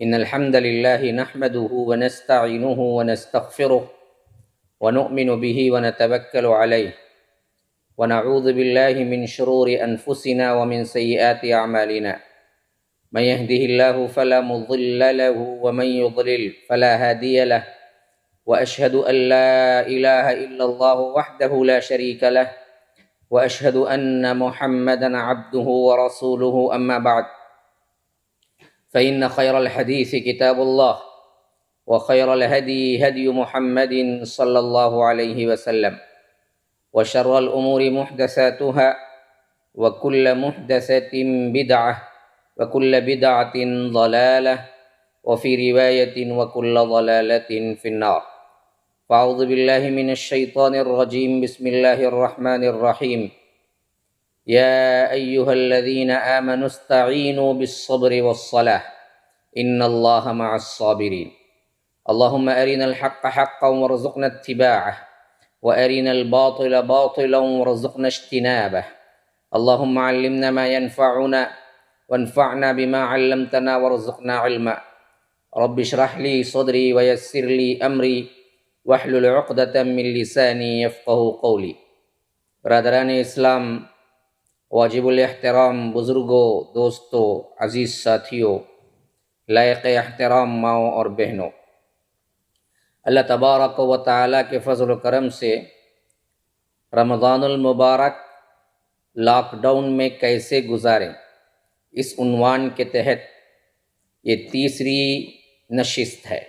إن الحمد لله نحمده ونستعينه ونستغفره ونؤمن به ونتوكل عليه ونعوذ بالله من شرور أنفسنا ومن سيئات أعمالنا من يهده الله فلا مضل له ومن يضلل فلا هادي له وأشهد أن لا إله إلا الله وحده لا شريك له وأشهد أن محمدا عبده ورسوله أما بعد فإن خير الحديث كتاب الله وخير الهدي هدي محمد صلى الله عليه وسلم وشر الأمور محدثاتها وكل محدثة بدعة وكل بدعة ضلالة وفي رواية وكل ضلالة في النار فأعوذ بالله من الشيطان الرجيم بسم الله الرحمن الرحيم يا أيها الذين آمنوا استعينوا بالصبر والصلاة إن الله مع الصابرين اللهم أرنا الحق حقا وارزقنا اتباعه وأرنا الباطل باطلا وارزقنا اجتنابه اللهم علمنا ما ينفعنا وانفعنا بما علمتنا وارزقنا علما رب اشرح لي صدري ويسر لي أمري واحلل عقدة من لساني يفقه قولي. برادران اسلام، واجب الاحترام بزرگوں، دوستوں، عزیز ساتھیوں، لائق احترام ماؤں اور بہنوں، اللہ تبارک و تعالیٰ کے فضل و کرم سے رمضان المبارک لاک ڈاؤن میں کیسے گزاریں، اس عنوان کے تحت یہ تیسری نشست ہے،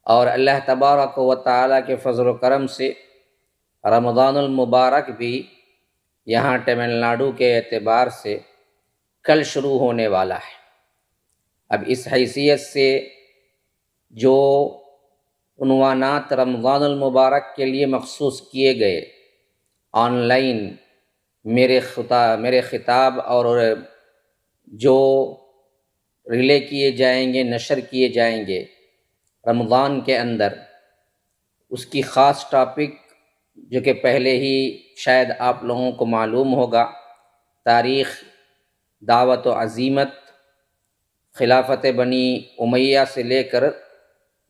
اور اللہ تبارک و تعالیٰ کے فضل و کرم سے رمضان المبارک بھی یہاں تمل ناڈو کے اعتبار سے کل شروع ہونے والا ہے۔ اب اس حیثیت سے جو عنوانات رمضان المبارک کے لیے مخصوص کیے گئے، آن لائن میرے خطاب اور جو ریلے کیے جائیں گے، نشر کیے جائیں گے رمضان کے اندر، اس کی خاص ٹاپک جو کہ پہلے ہی شاید آپ لوگوں کو معلوم ہوگا، تاریخ دعوت و عزیمت خلافت بنی امیہ سے لے کر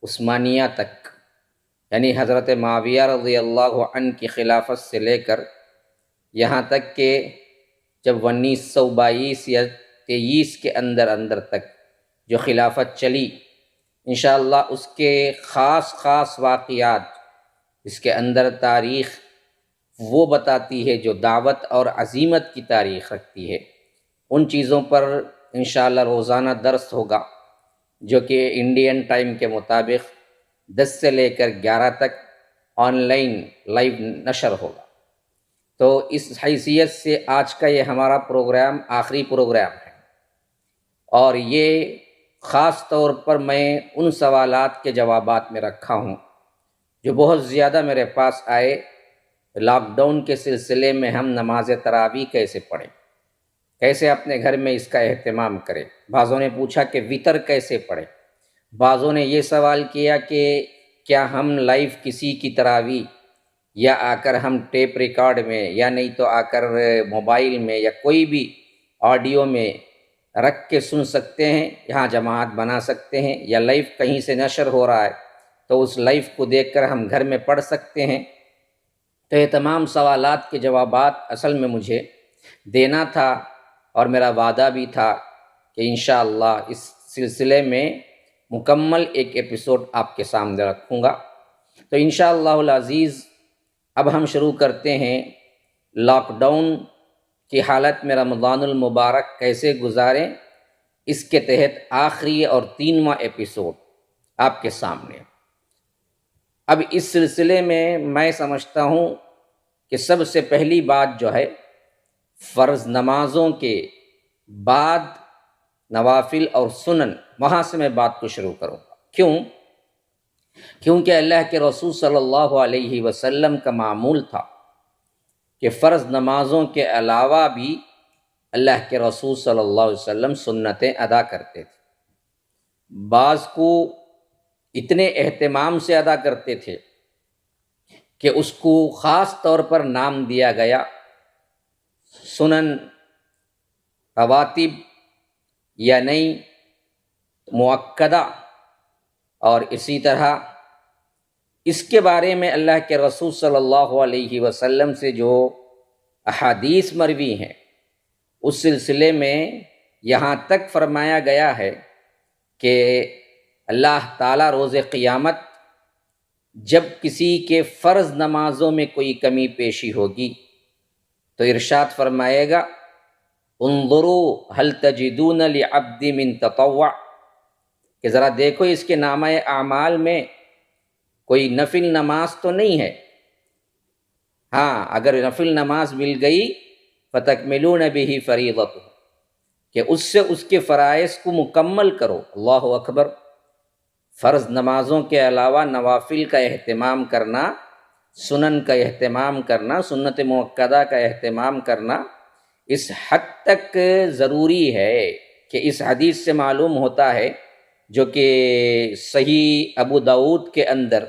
عثمانیہ تک، یعنی حضرت معاویہ رضی اللہ عنہ کی خلافت سے لے کر یہاں تک کہ جب 1922 یا 23 کے اندر تک جو خلافت چلی، انشاءاللہ اس کے خاص واقعات، اس کے اندر تاریخ وہ بتاتی ہے جو دعوت اور عزیمت کی تاریخ رکھتی ہے۔ ان چیزوں پر انشاءاللہ روزانہ درس ہوگا، جو کہ انڈین ٹائم کے مطابق 10 سے لے کر 11 تک آن لائن لائیو نشر ہوگا۔ تو اس حیثیت سے آج کا یہ ہمارا پروگرام آخری پروگرام ہے، اور یہ خاص طور پر میں ان سوالات کے جوابات میں رکھا ہوں جو بہت زیادہ میرے پاس آئے۔ لاک ڈاؤن کے سلسلے میں ہم نماز تراویح کیسے پڑھیں، کیسے اپنے گھر میں اس کا اہتمام کریں۔ بعضوں نے پوچھا کہ وطر کیسے پڑھیں، بعضوں نے یہ سوال کیا کہ کیا ہم لائیو کسی کی تراویح یا آ کر ہم ٹیپ ریکارڈ میں، یا نہیں تو آ کر موبائل میں یا کوئی بھی آڈیو میں رکھ کے سن سکتے ہیں، یہاں جماعت بنا سکتے ہیں، یا لائیو کہیں سے نشر ہو رہا ہے تو اس لائیو کو دیکھ کر ہم گھر میں پڑھ سکتے ہیں۔ تو یہ تمام سوالات کے جوابات اصل میں مجھے دینا تھا، اور میرا وعدہ بھی تھا کہ انشاءاللہ اس سلسلے میں مکمل ایک ایپیسوڈ آپ کے سامنے رکھوں گا۔ تو انشاءاللہ العزیز اب ہم شروع کرتے ہیں لاک ڈاؤن کی حالت میں رمضان المبارک کیسے گزاریں، اس کے تحت آخری اور 3واں ایپیسوڈ آپ کے سامنے۔ اب اس سلسلے میں سمجھتا ہوں کہ سب سے پہلی بات جو ہے، فرض نمازوں کے بعد نوافل اور سنن، وہاں سے میں بات کو شروع کروں گا۔ کیونکہ اللہ کے رسول صلی اللہ علیہ وسلم کا معمول تھا کہ فرض نمازوں کے علاوہ بھی اللہ کے رسول صلی اللہ علیہ وسلم سنتیں ادا کرتے تھے۔ بعض کو اتنے اہتمام سے ادا کرتے تھے کہ اس کو خاص طور پر نام دیا گیا سنن رواتب، یا نہیں مؤکدہ، اور اسی طرح اس کے بارے میں اللہ کے رسول صلی اللہ علیہ وسلم سے جو احادیث مروی ہیں اس سلسلے میں یہاں تک فرمایا گیا ہے کہ اللہ تعالیٰ روز قیامت جب کسی کے فرض نمازوں میں کوئی کمی پیشی ہوگی تو ارشاد فرمائے گا انظروا هل تجدون لعبد من تطوع، کہ ذرا دیکھو اس کے نامہ اعمال میں کوئی نفل نماز تو نہیں ہے۔ ہاں اگر نفل نماز مل گئی فتکملون به فریضۃ، کہ اس سے اس کے فرائض کو مکمل کرو۔ اللہ اکبر! فرض نمازوں کے علاوہ نوافل کا اہتمام کرنا، سنن کا اہتمام کرنا، سنت مؤکدہ کا اہتمام کرنا اس حد تک ضروری ہے کہ اس حدیث سے معلوم ہوتا ہے، جو کہ صحیح ابو داؤد کے اندر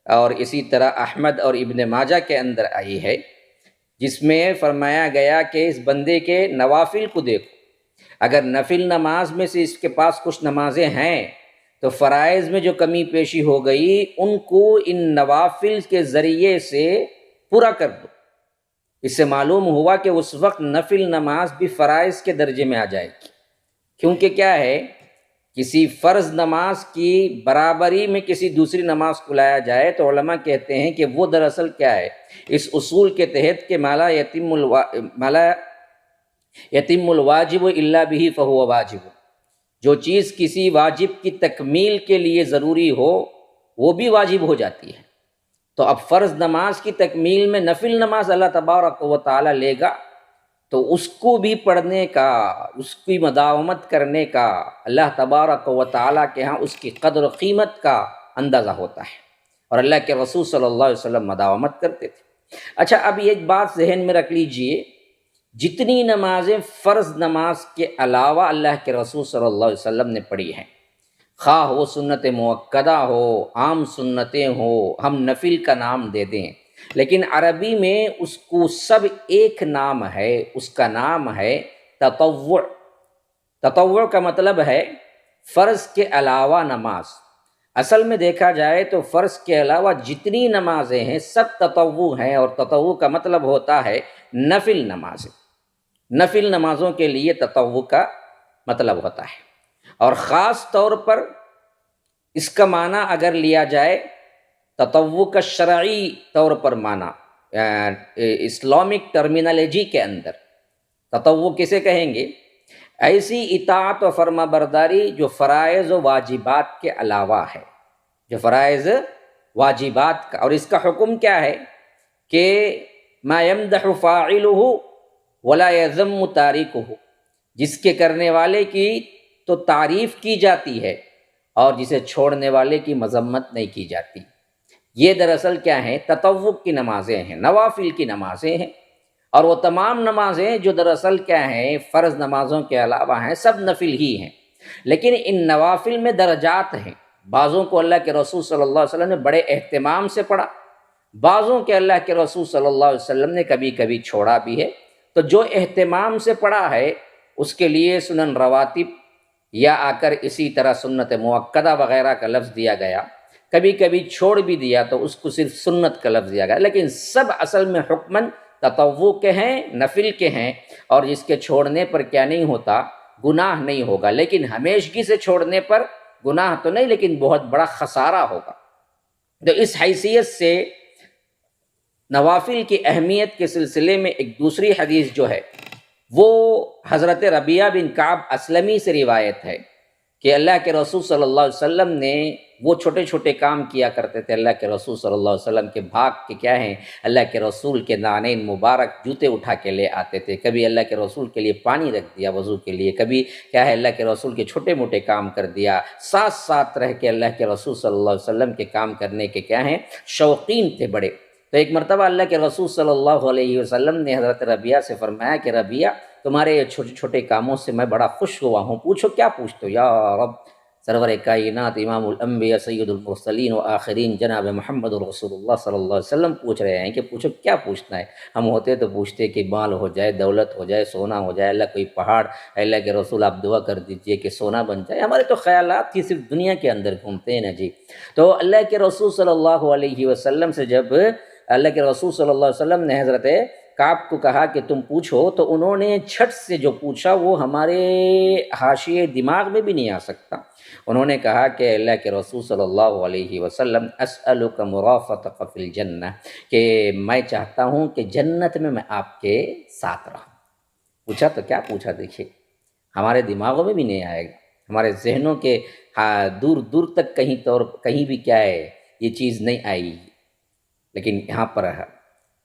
اور اسی طرح احمد اور ابن ماجہ کے اندر آئی ہے، جس میں فرمایا گیا کہ اس بندے کے نوافل کو دیکھو، اگر نفل نماز میں سے اس کے پاس کچھ نمازیں ہیں تو فرائض میں جو کمی پیشی ہو گئی ان کو ان نوافل کے ذریعے سے پورا کر دو۔ اس سے معلوم ہوا کہ اس وقت نفل نماز بھی فرائض کے درجے میں آ جائے گی، کیونکہ کیا ہے، کسی فرض نماز کی برابری میں کسی دوسری نماز کو لایا جائے تو علماء کہتے ہیں کہ وہ دراصل کیا ہے، اس اصول کے تحت کہ ما لا یتم الواجب الا به فهو واجب، جو چیز کسی واجب کی تکمیل کے لیے ضروری ہو وہ بھی واجب ہو جاتی ہے۔ تو اب فرض نماز کی تکمیل میں نفل نماز اللہ تبارک و تعالی لے گا تو اس کو بھی پڑھنے کا، اس کی مداومت کرنے کا اللہ تبارک و تعالیٰ کے ہاں اس کی قدر و قیمت کا اندازہ ہوتا ہے، اور اللہ کے رسول صلی اللہ علیہ وسلم مداومت کرتے تھے۔ اچھا، اب ایک بات ذہن میں رکھ لیجئے، جتنی نمازیں فرض نماز کے علاوہ اللہ کے رسول صلی اللہ علیہ وسلم نے پڑھی ہیں، خواہ وہ سنت مؤکدہ ہو، عام سنتیں ہو، ہم نفل کا نام دے دیں، لیکن عربی میں اس کو سب ایک نام ہے، اس کا نام ہے تطوع۔ تطوع کا مطلب ہے فرض کے علاوہ نماز۔ اصل میں دیکھا جائے تو فرض کے علاوہ جتنی نمازیں ہیں سب تطوع ہیں، اور تطوع کا مطلب ہوتا ہے نفل نمازیں۔ نفل نمازوں کے لیے تطوع کا مطلب ہوتا ہے، اور خاص طور پر اس کا معنی اگر لیا جائے تطوع کا شرعی طور پر معنی، اسلامک ٹرمینالوجی کے اندر تطوع کسے کہیں گے؟ ایسی اطاعت و فرما برداری جو فرائض و واجبات کے علاوہ ہے، جو فرائض واجبات کا، اور اس کا حکم کیا ہے کہ ما یمدح فاعلہ ولا یذم تارکہ، جس کے کرنے والے کی تو تعریف کی جاتی ہے اور جسے چھوڑنے والے کی مذمت نہیں کی جاتی۔ یہ دراصل کیا ہیں؟ تطوع کی نمازیں ہیں، نوافل کی نمازیں ہیں، اور وہ تمام نمازیں جو دراصل کیا ہیں، فرض نمازوں کے علاوہ ہیں، سب نفل ہی ہیں، لیکن ان نوافل میں درجات ہیں۔ بعضوں کو اللہ کے رسول صلی اللہ علیہ وسلم نے بڑے اہتمام سے پڑھا، بعضوں کے اللہ کے رسول صلی اللہ علیہ وسلم نے کبھی کبھی چھوڑا بھی ہے۔ تو جو اہتمام سے پڑھا ہے اس کے لیے سنن رواتب یا آ کر اسی طرح سنت مؤکدہ وغیرہ کا لفظ دیا گیا، کبھی کبھی چھوڑ بھی دیا تو اس کو صرف سنت کا لفظ دیا گیا، لیکن سب اصل میں حکماً تطوع کے ہیں، نفل کے ہیں، اور جس کے چھوڑنے پر کیا نہیں ہوتا؟ گناہ نہیں ہوگا، لیکن ہمیشگی سے چھوڑنے پر گناہ تو نہیں، لیکن بہت بڑا خسارہ ہوگا۔ تو اس حیثیت سے نوافل کی اہمیت کے سلسلے میں ایک دوسری حدیث جو ہے وہ حضرت ربیعہ بن کعب اسلمی سے روایت ہے کہ اللہ کے رسول صلی اللہ علیہ وسلم نے وہ چھوٹے چھوٹے کام کیا کرتے تھے۔ اللہ کے رسول صلی اللہ علیہ وسلم کے بھاگ کے کیا ہیں، اللہ کے رسول کے نعلین مبارک جوتے اٹھا کے لے آتے تھے، کبھی اللہ کے رسول کے لیے پانی رکھ دیا وضو کے لیے، کبھی کیا ہے اللہ کے رسول کے چھوٹے موٹے کام کر دیا، ساتھ ساتھ رہ کے اللہ کے رسول صلی اللہ علیہ وسلم کے کام کرنے کے کیا ہیں، شوقین تھے بڑے۔ تو ایک مرتبہ اللہ کے رسول صلی اللہ علیہ وسلم نے حضرت ربیعہ سے فرمایا کہ ربیعہ، تمہارے یہ چھوٹے چھوٹے کاموں سے میں بڑا خوش ہوا ہوں، پوچھو کیا پوچھتے ہو؟ یا رب، سرور کائنات امام الانبیاء سید المرسلین و آخرین جناب محمد رسول اللہ صلی اللہ علیہ وسلم پوچھ رہے ہیں کہ پوچھو کیا پوچھنا ہے. ہم ہوتے تو پوچھتے کہ مال ہو جائے، دولت ہو جائے، سونا ہو جائے، اللہ کوئی پہاڑ، اللہ کے رسول آپ دعا کر دیجئے کہ سونا بن جائے. ہمارے تو خیالات ہی صرف دنیا کے اندر گھومتے ہیں نا جی. تو اللہ کے رسول صلی اللہ علیہ وسلم سے جب اللہ کے رسول صلی اللہ علیہ وسلم نے حضرت کعب کو کہا کہ تم پوچھو، تو انہوں نے جھٹ سے جو پوچھا وہ ہمارے حاشیے دماغ میں بھی نہیں آ سکتا. انہوں نے کہا کہ اللہ کے رسول صلی اللہ علیہ وسلم اسألک مرافقتک فی الجنہ، کہ میں چاہتا ہوں کہ جنت میں آپ کے ساتھ رہوں. پوچھا تو کیا پوچھا، دیکھیے ہمارے دماغوں میں بھی نہیں آئے گا، ہمارے ذہنوں کے دور دور تک کہیں بھی کیا ہے یہ چیز نہیں آئی. لیکن یہاں پر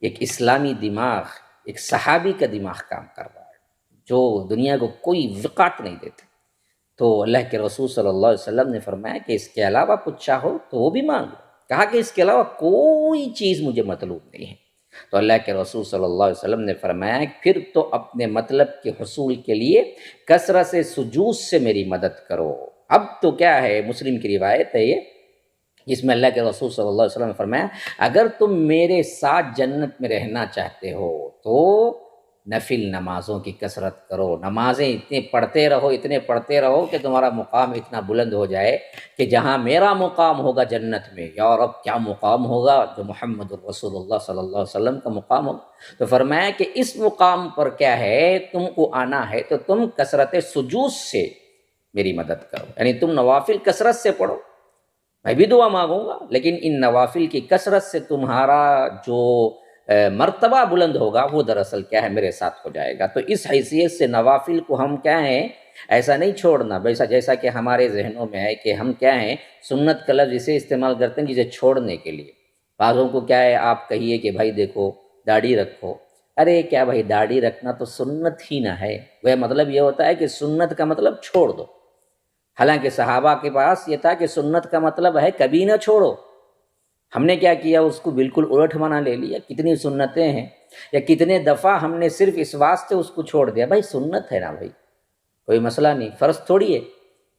ایک اسلامی دماغ، ایک صحابی کا دماغ کام کر رہا ہے جو دنیا کو کوئی وقعت نہیں دیتے. تو اللہ کے رسول صلی اللہ علیہ وسلم نے فرمایا کہ اس کے علاوہ کچھ چاہو تو وہ بھی مانگو. کہا کہ اس کے علاوہ کوئی چیز مجھے مطلوب نہیں ہے. تو اللہ کے رسول صلی اللہ علیہ وسلم نے فرمایا پھر تو اپنے مطلب کے حصول کے لیے کثرت سے سجود سے میری مدد کرو. اب تو کیا ہے، مسلم کی روایت ہے یہ، جس میں اللہ کے رسول صلی اللہ علیہ وسلم نے فرمایا اگر تم میرے ساتھ جنت میں رہنا چاہتے ہو تو نفل نمازوں کی کثرت کرو. نمازیں اتنے پڑھتے رہو کہ تمہارا مقام اتنا بلند ہو جائے کہ جہاں میرا مقام ہوگا جنت میں، یا رب کیا مقام ہوگا جو محمد الرسول اللہ صلی اللہ علیہ وسلم کا مقام ہوگا. تو فرمایا کہ اس مقام پر کیا ہے، تم کو آنا ہے تو تم کثرت سجود سے میری مدد کرو، یعنی تم نوافل کثرت سے پڑھو. میں بھی دعا مانگوں گا لیکن ان نوافل کی کثرت سے تمہارا جو مرتبہ بلند ہوگا وہ دراصل کیا ہے میرے ساتھ ہو جائے گا. تو اس حیثیت سے نوافل کو ہم کیا ہیں ایسا نہیں چھوڑنا، جیسا کہ ہمارے ذہنوں میں ہے کہ ہم کیا ہیں سنت کا لفظ اسے استعمال کرتے ہیں جسے چھوڑنے کے لیے. بعضوں کو کیا ہے آپ کہیے کہ بھائی دیکھو داڑھی رکھو، ارے کیا بھائی داڑھی رکھنا تو سنت ہی نہ ہے. وہ مطلب یہ ہوتا ہے کہ سنت کا مطلب چھوڑ دو. حالانکہ صحابہ کے پاس یہ تھا کہ سنت کا مطلب ہے کبھی نہ چھوڑو. ہم نے کیا کیا، اس کو بالکل الٹ منا لے لیا. کتنی سنتیں ہیں، یا کتنے دفعہ ہم نے صرف اس واسطے اس کو چھوڑ دیا، بھائی سنت ہے نا بھائی کوئی مسئلہ نہیں، فرض تھوڑی ہے.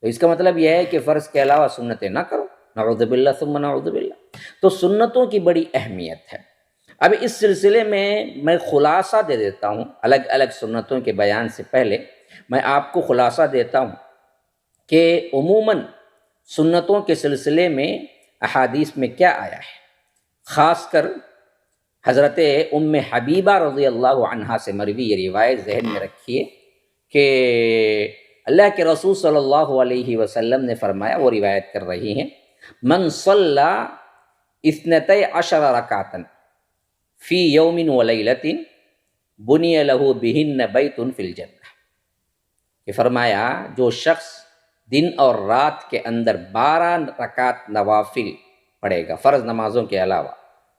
تو اس کا مطلب یہ ہے کہ فرض کے علاوہ سنتیں نہ کرو، نعوذ باللہ ثم نعوذ باللہ. تو سنتوں کی بڑی اہمیت ہے. اب اس سلسلے میں خلاصہ دے دیتا ہوں. الگ الگ سنتوں کے بیان سے پہلے میں آپ کو خلاصہ دیتا ہوں کہ عموماً سنتوں کے سلسلے میں احادیث میں کیا آیا ہے. خاص کر حضرت ام حبیبہ رضی اللہ عنہا سے مروی یہ روایت ذہن میں رکھیے کہ اللہ کے رسول صلی اللہ علیہ وسلم نے فرمایا، وہ روایت کر رہی ہیں، من صلی 12 رکعۃ فی یوم ولیلۃ بنی لہ بہن بیت فی الجنہ. کہ فرمایا جو شخص دن اور رات کے اندر 12 رکعت نوافل پڑھے گا، فرض نمازوں کے علاوہ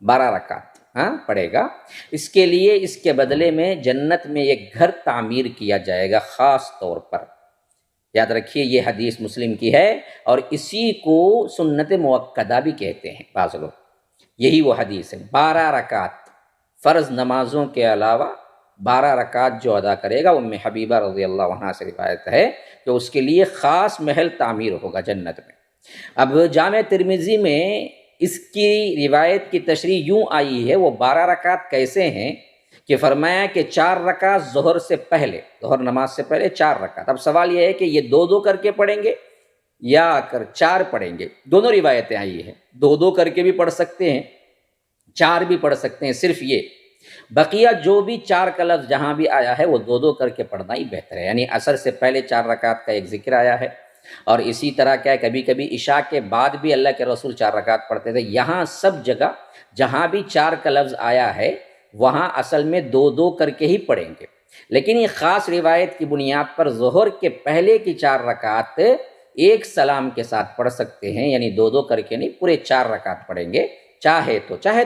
12 رکعت پڑھے گا، اس کے لیے اس کے بدلے میں جنت میں ایک گھر تعمیر کیا جائے گا خاص طور پر. یاد رکھیے یہ حدیث مسلم کی ہے اور اسی کو سنت مؤکدہ بھی کہتے ہیں بعض لوگ. یہی وہ حدیث ہے، 12 رکعت فرض نمازوں کے علاوہ 12 رکعت جو ادا کرے گا. ام حبیبہ رضی اللہ عنہا سے روایت ہے کہ اس کے لیے خاص محل تعمیر ہوگا جنت میں. اب جامع ترمذی میں اس کی روایت کی تشریح یوں آئی ہے، وہ 12 رکعت کیسے ہیں کہ فرمایا کہ 4 رکعت ظہر سے پہلے، ظہر نماز سے پہلے 4 رکعت. اب سوال یہ ہے کہ یہ 2 کر کے پڑھیں گے یا 4 پڑھیں گے. دونوں روایتیں آئی ہیں، 2 کر کے بھی پڑھ سکتے ہیں، 4 بھی پڑھ سکتے ہیں. صرف یہ بقیہ جو بھی 4 کا لفظ جہاں بھی آیا ہے وہ 2 کر کے پڑھنا ہی بہتر ہے. یعنی عصر سے پہلے 4 رکعت کا ایک ذکر آیا ہے، اور اسی طرح کیا ہے کبھی کبھی عشاء کے بعد بھی اللہ کے رسول 4 رکعت پڑھتے تھے. یہاں سب جگہ جہاں بھی 4 کا لفظ آیا ہے وہاں اصل میں 2 کر کے ہی پڑھیں گے. لیکن یہ خاص روایت کی بنیاد پر ظہر کے پہلے کی 4 رکعت ایک سلام کے ساتھ پڑھ سکتے ہیں، یعنی 2 کر کے نہیں، پورے 4 رکعت پڑھیں گے. چاہے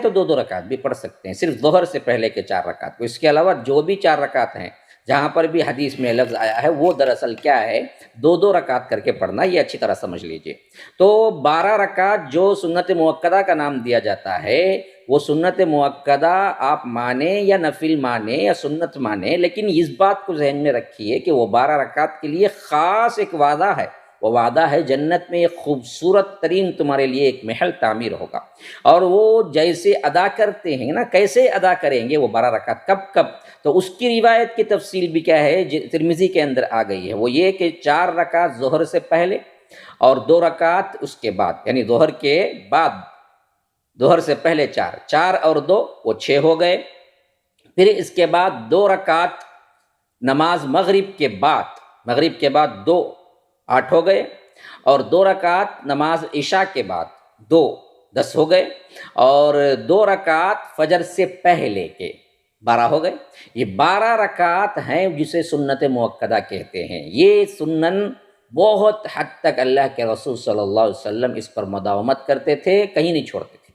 تو 2 رکعت بھی پڑھ سکتے ہیں صرف ظہر سے پہلے کے 4 رکعت کو. اس کے علاوہ جو بھی 4 رکعت ہیں جہاں پر بھی حدیث میں لفظ آیا ہے وہ دراصل کیا ہے 2 رکعت کر کے پڑھنا. یہ اچھی طرح سمجھ لیجئے. تو 12 رکعت جو سنت مؤکدہ کا نام دیا جاتا ہے، وہ سنت مؤکدہ آپ مانیں یا نفل مانیں یا سنت مانیں، لیکن اس بات کو ذہن میں رکھیے کہ وہ 12 رکعت کے لیے خاص ایک وعدہ ہے، وہ وعدہ ہے جنت میں ایک خوبصورت ترین تمہارے لیے ایک محل تعمیر ہوگا، اور وہ جیسے ادا کرتے ہیں نا، کیسے ادا کریں گے وہ 12 رکعت، کب تو اس کی روایت کی تفصیل بھی کیا ہے، ترمذی کے اندر آ گئی ہے، وہ یہ کہ 4 رکعت ظہر سے پہلے اور 2 رکعت اس کے بعد، یعنی ظہر کے بعد، ظہر سے پہلے 4 اور 2 وہ 6 ہو گئے، پھر اس کے بعد 2 رکعت نماز مغرب کے بعد 2 8 ہو گئے، اور 2 رکعت نماز عشاء کے بعد 2 10 ہو گئے، اور 2 رکعت فجر سے پہلے کے 12 ہو گئے۔ یہ 12 رکعت ہیں جسے سنت مؤکدہ کہتے ہیں۔ یہ سنن بہت حد تک اللہ کے رسول صلی اللہ علیہ وسلم اس پر مداومت کرتے تھے، کہیں نہیں چھوڑتے تھے۔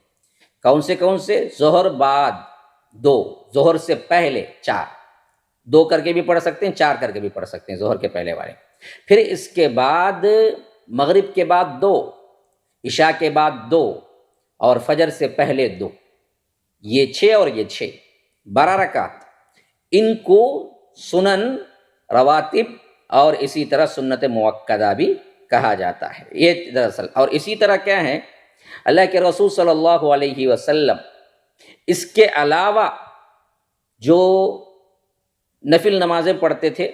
کون سے؟ ظہر بعد 2، ظہر سے پہلے 4، 2 کر کے بھی پڑھ سکتے ہیں، 4 کر کے بھی پڑھ سکتے ہیں ظہر کے پہلے والے، پھر اس کے بعد مغرب کے بعد 2، عشاء کے بعد 2، اور فجر سے پہلے 2، یہ 6 اور یہ 6، 12 رکعت۔ ان کو سنن رواتب اور اسی طرح سنت مؤکدہ بھی کہا جاتا ہے۔ یہ دراصل، اور اسی طرح کیا ہے، اللہ کے رسول صلی اللہ علیہ وسلم اس کے علاوہ جو نفل نمازیں پڑھتے تھے،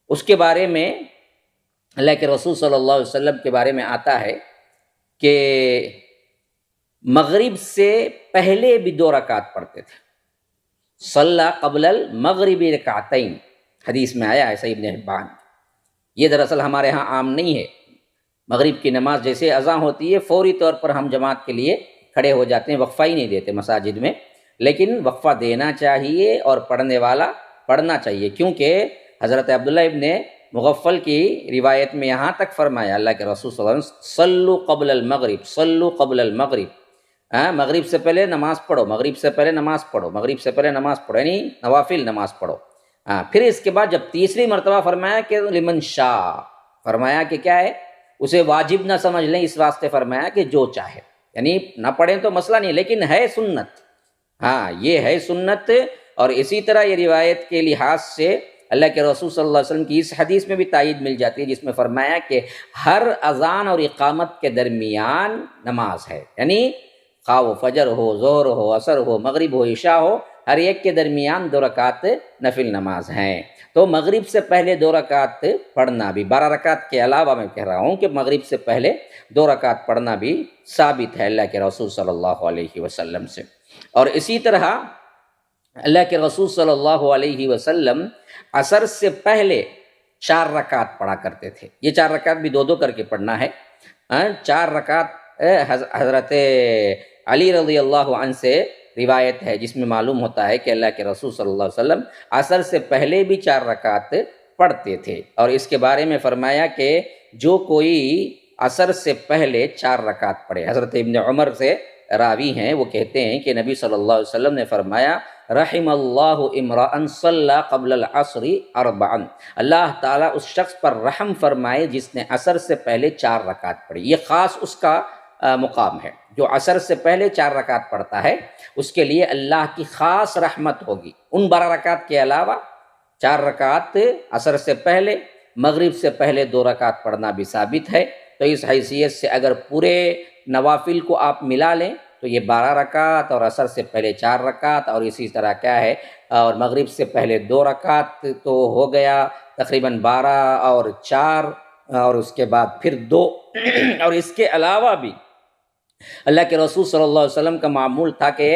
اس کے بارے میں اللہ کے رسول صلی اللہ علیہ وسلم کے بارے میں آتا ہے کہ مغرب سے پہلے بھی 2 رکعت پڑھتے تھے، صلی قبل المغرب رکعتین، حدیث میں آیا ہے صحیح ابن حبان۔ یہ دراصل ہمارے ہاں عام نہیں ہے، مغرب کی نماز جیسے اذان ہوتی ہے فوری طور پر ہم جماعت کے لیے کھڑے ہو جاتے ہیں، وقفہ ہی نہیں دیتے مساجد میں، لیکن وقفہ دینا چاہیے اور پڑھنے والا پڑھنا چاہیے، کیونکہ حضرت عبداللہ ابن مغفل کی روایت میں یہاں تک فرمایا اللہ کے رسول صلی اللہ علیہ وسلم، صلو قبل المغرب، صلو قبل المغرب، مغرب سے پہلے نماز پڑھو، مغرب سے پہلے نماز پڑھو، مغرب سے پہلے نماز پڑھو، یعنی نوافل نماز پڑھو۔ پھر اس کے بعد جب تیسری مرتبہ فرمایا کہ لمن شاء، فرمایا کہ کیا ہے، اسے واجب نہ سمجھ لیں، اس واسطے فرمایا کہ جو چاہے، یعنی نہ پڑھیں تو مسئلہ نہیں، لیکن ہے سنت، یہ ہے سنت۔ اور اسی طرح یہ روایت کے لحاظ سے اللہ کے رسول صلی اللہ علیہ وسلم کی اس حدیث میں بھی تائید مل جاتی ہے، جس میں فرمایا کہ ہر اذان اور اقامت کے درمیان نماز ہے، یعنی خواہ وہ فجر ہو، ظہر ہو، عصر ہو، مغرب ہو، عشاء ہو، ہر ایک کے درمیان 2 رکعت نفل نماز ہیں۔ تو مغرب سے پہلے 2 رکعت پڑھنا بھی، 12 رکعت کے علاوہ میں کہہ رہا ہوں کہ مغرب سے پہلے 2 رکعت پڑھنا بھی ثابت ہے اللہ کے رسول صلی اللہ علیہ وسلم سے۔ اور اسی طرح اللہ کے رسول صلی اللہ علیہ وسلم عصر سے پہلے 4 رکعت پڑھا کرتے تھے۔ یہ 4 رکعت بھی 2 کر کے پڑھنا ہے۔ 4 رکعت حضرت علی رضی اللہ عنہ سے روایت ہے، جس میں معلوم ہوتا ہے کہ اللہ کے رسول صلی اللہ علیہ وسلم عصر سے پہلے بھی 4 رکعت پڑھتے تھے، اور اس کے بارے میں فرمایا کہ جو کوئی عصر سے پہلے 4 رکعت پڑھے، حضرت ابن عمر سے راوی ہیں، وہ کہتے ہیں کہ نبی صلی اللہ علیہ وسلم نے فرمایا رحم اللہ امرأ صلی قبل العصر 4، اللہ تعالیٰ اس شخص پر رحم فرمائے جس نے عصر سے پہلے 4 رکعت پڑھی۔ یہ خاص اس کا مقام ہے، جو عصر سے پہلے 4 رکعت پڑھتا ہے اس کے لیے اللہ کی خاص رحمت ہوگی۔ ان 12 رکعت کے علاوہ 4 رکعت عصر سے پہلے، مغرب سے پہلے 2 رکعت پڑھنا بھی ثابت ہے۔ تو اس حیثیت سے اگر پورے نوافل کو آپ ملا لیں تو یہ 12 رکعت، اور عصر سے پہلے 4 رکعت، اور اسی طرح کیا ہے، اور مغرب سے پہلے 2 رکعت تو ہو گیا تقریباً 12 اور 4، اور اس کے بعد پھر 2 اور اس کے علاوہ بھی اللہ کے رسول صلی اللہ علیہ وسلم کا معمول تھا کہ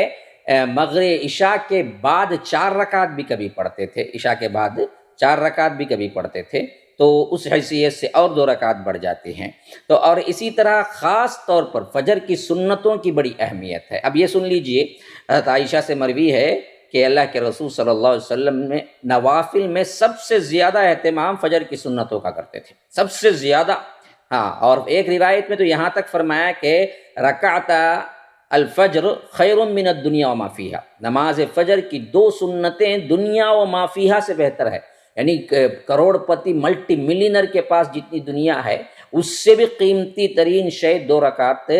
مغرب عشاء کے بعد 4 رکعت بھی کبھی پڑھتے تھے، عشاء کے بعد 4 رکعت بھی کبھی پڑھتے تھے، تو اس حیثیت سے اور 2 رکعت بڑھ جاتی ہیں۔ تو اور اسی طرح خاص طور پر فجر کی سنتوں کی بڑی اہمیت ہے۔ اب یہ سن لیجئے، حضرت عائشہ سے مروی ہے کہ اللہ کے رسول صلی اللہ علیہ وسلم نے نوافل میں سب سے زیادہ اہتمام فجر کی سنتوں کا کرتے تھے، سب سے زیادہ۔ اور ایک روایت میں تو یہاں تک فرمایا کہ رکعت الفجر خیر من الدنیا وما فیہا، نماز فجر کی 2 سنتیں دنیا و ما فیہا سے بہتر ہے، یعنی کروڑ پتی ملٹی ملینر کے پاس جتنی دنیا ہے اس سے بھی قیمتی ترین شے 2 رکعت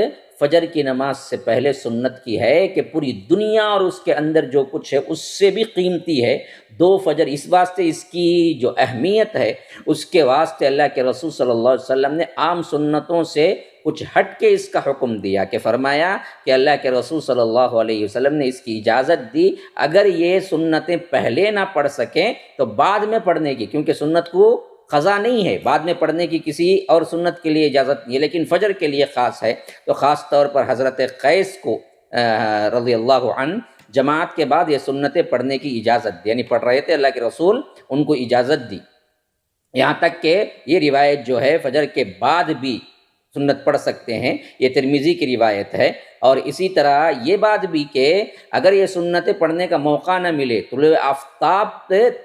فجر کی نماز سے پہلے سنت کی ہے کہ پوری دنیا اور اس کے اندر جو کچھ ہے اس سے بھی قیمتی ہے 2 فجر، اس واسطے اس کی جو اہمیت ہے اس کے واسطے اللہ کے رسول صلی اللہ علیہ وسلم نے عام سنتوں سے کچھ ہٹ کے اس کا حکم دیا کہ فرمایا کہ اللہ کے رسول صلی اللہ علیہ وسلم نے اس کی اجازت دی اگر یہ سنتیں پہلے نہ پڑھ سکیں تو بعد میں پڑھنے کی، کیونکہ سنت کو قضا نہیں ہے، بعد میں پڑھنے کی کسی اور سنت کے لیے اجازت نہیں ہے، لیکن فجر کے لیے خاص ہے۔ تو خاص طور پر حضرت قیس کو رضی اللہ عنہ جماعت کے بعد یہ سنتیں پڑھنے کی اجازت دی، یعنی پڑھ رہے تھے، اللہ کے رسول ان کو اجازت دی، یہاں تک کہ یہ روایت جو ہے فجر کے بعد بھی سنت پڑھ سکتے ہیں، یہ ترمذی کی روایت ہے۔ اور اسی طرح یہ بات بھی کہ اگر یہ سنتیں پڑھنے کا موقع نہ ملے، طلوع آفتاب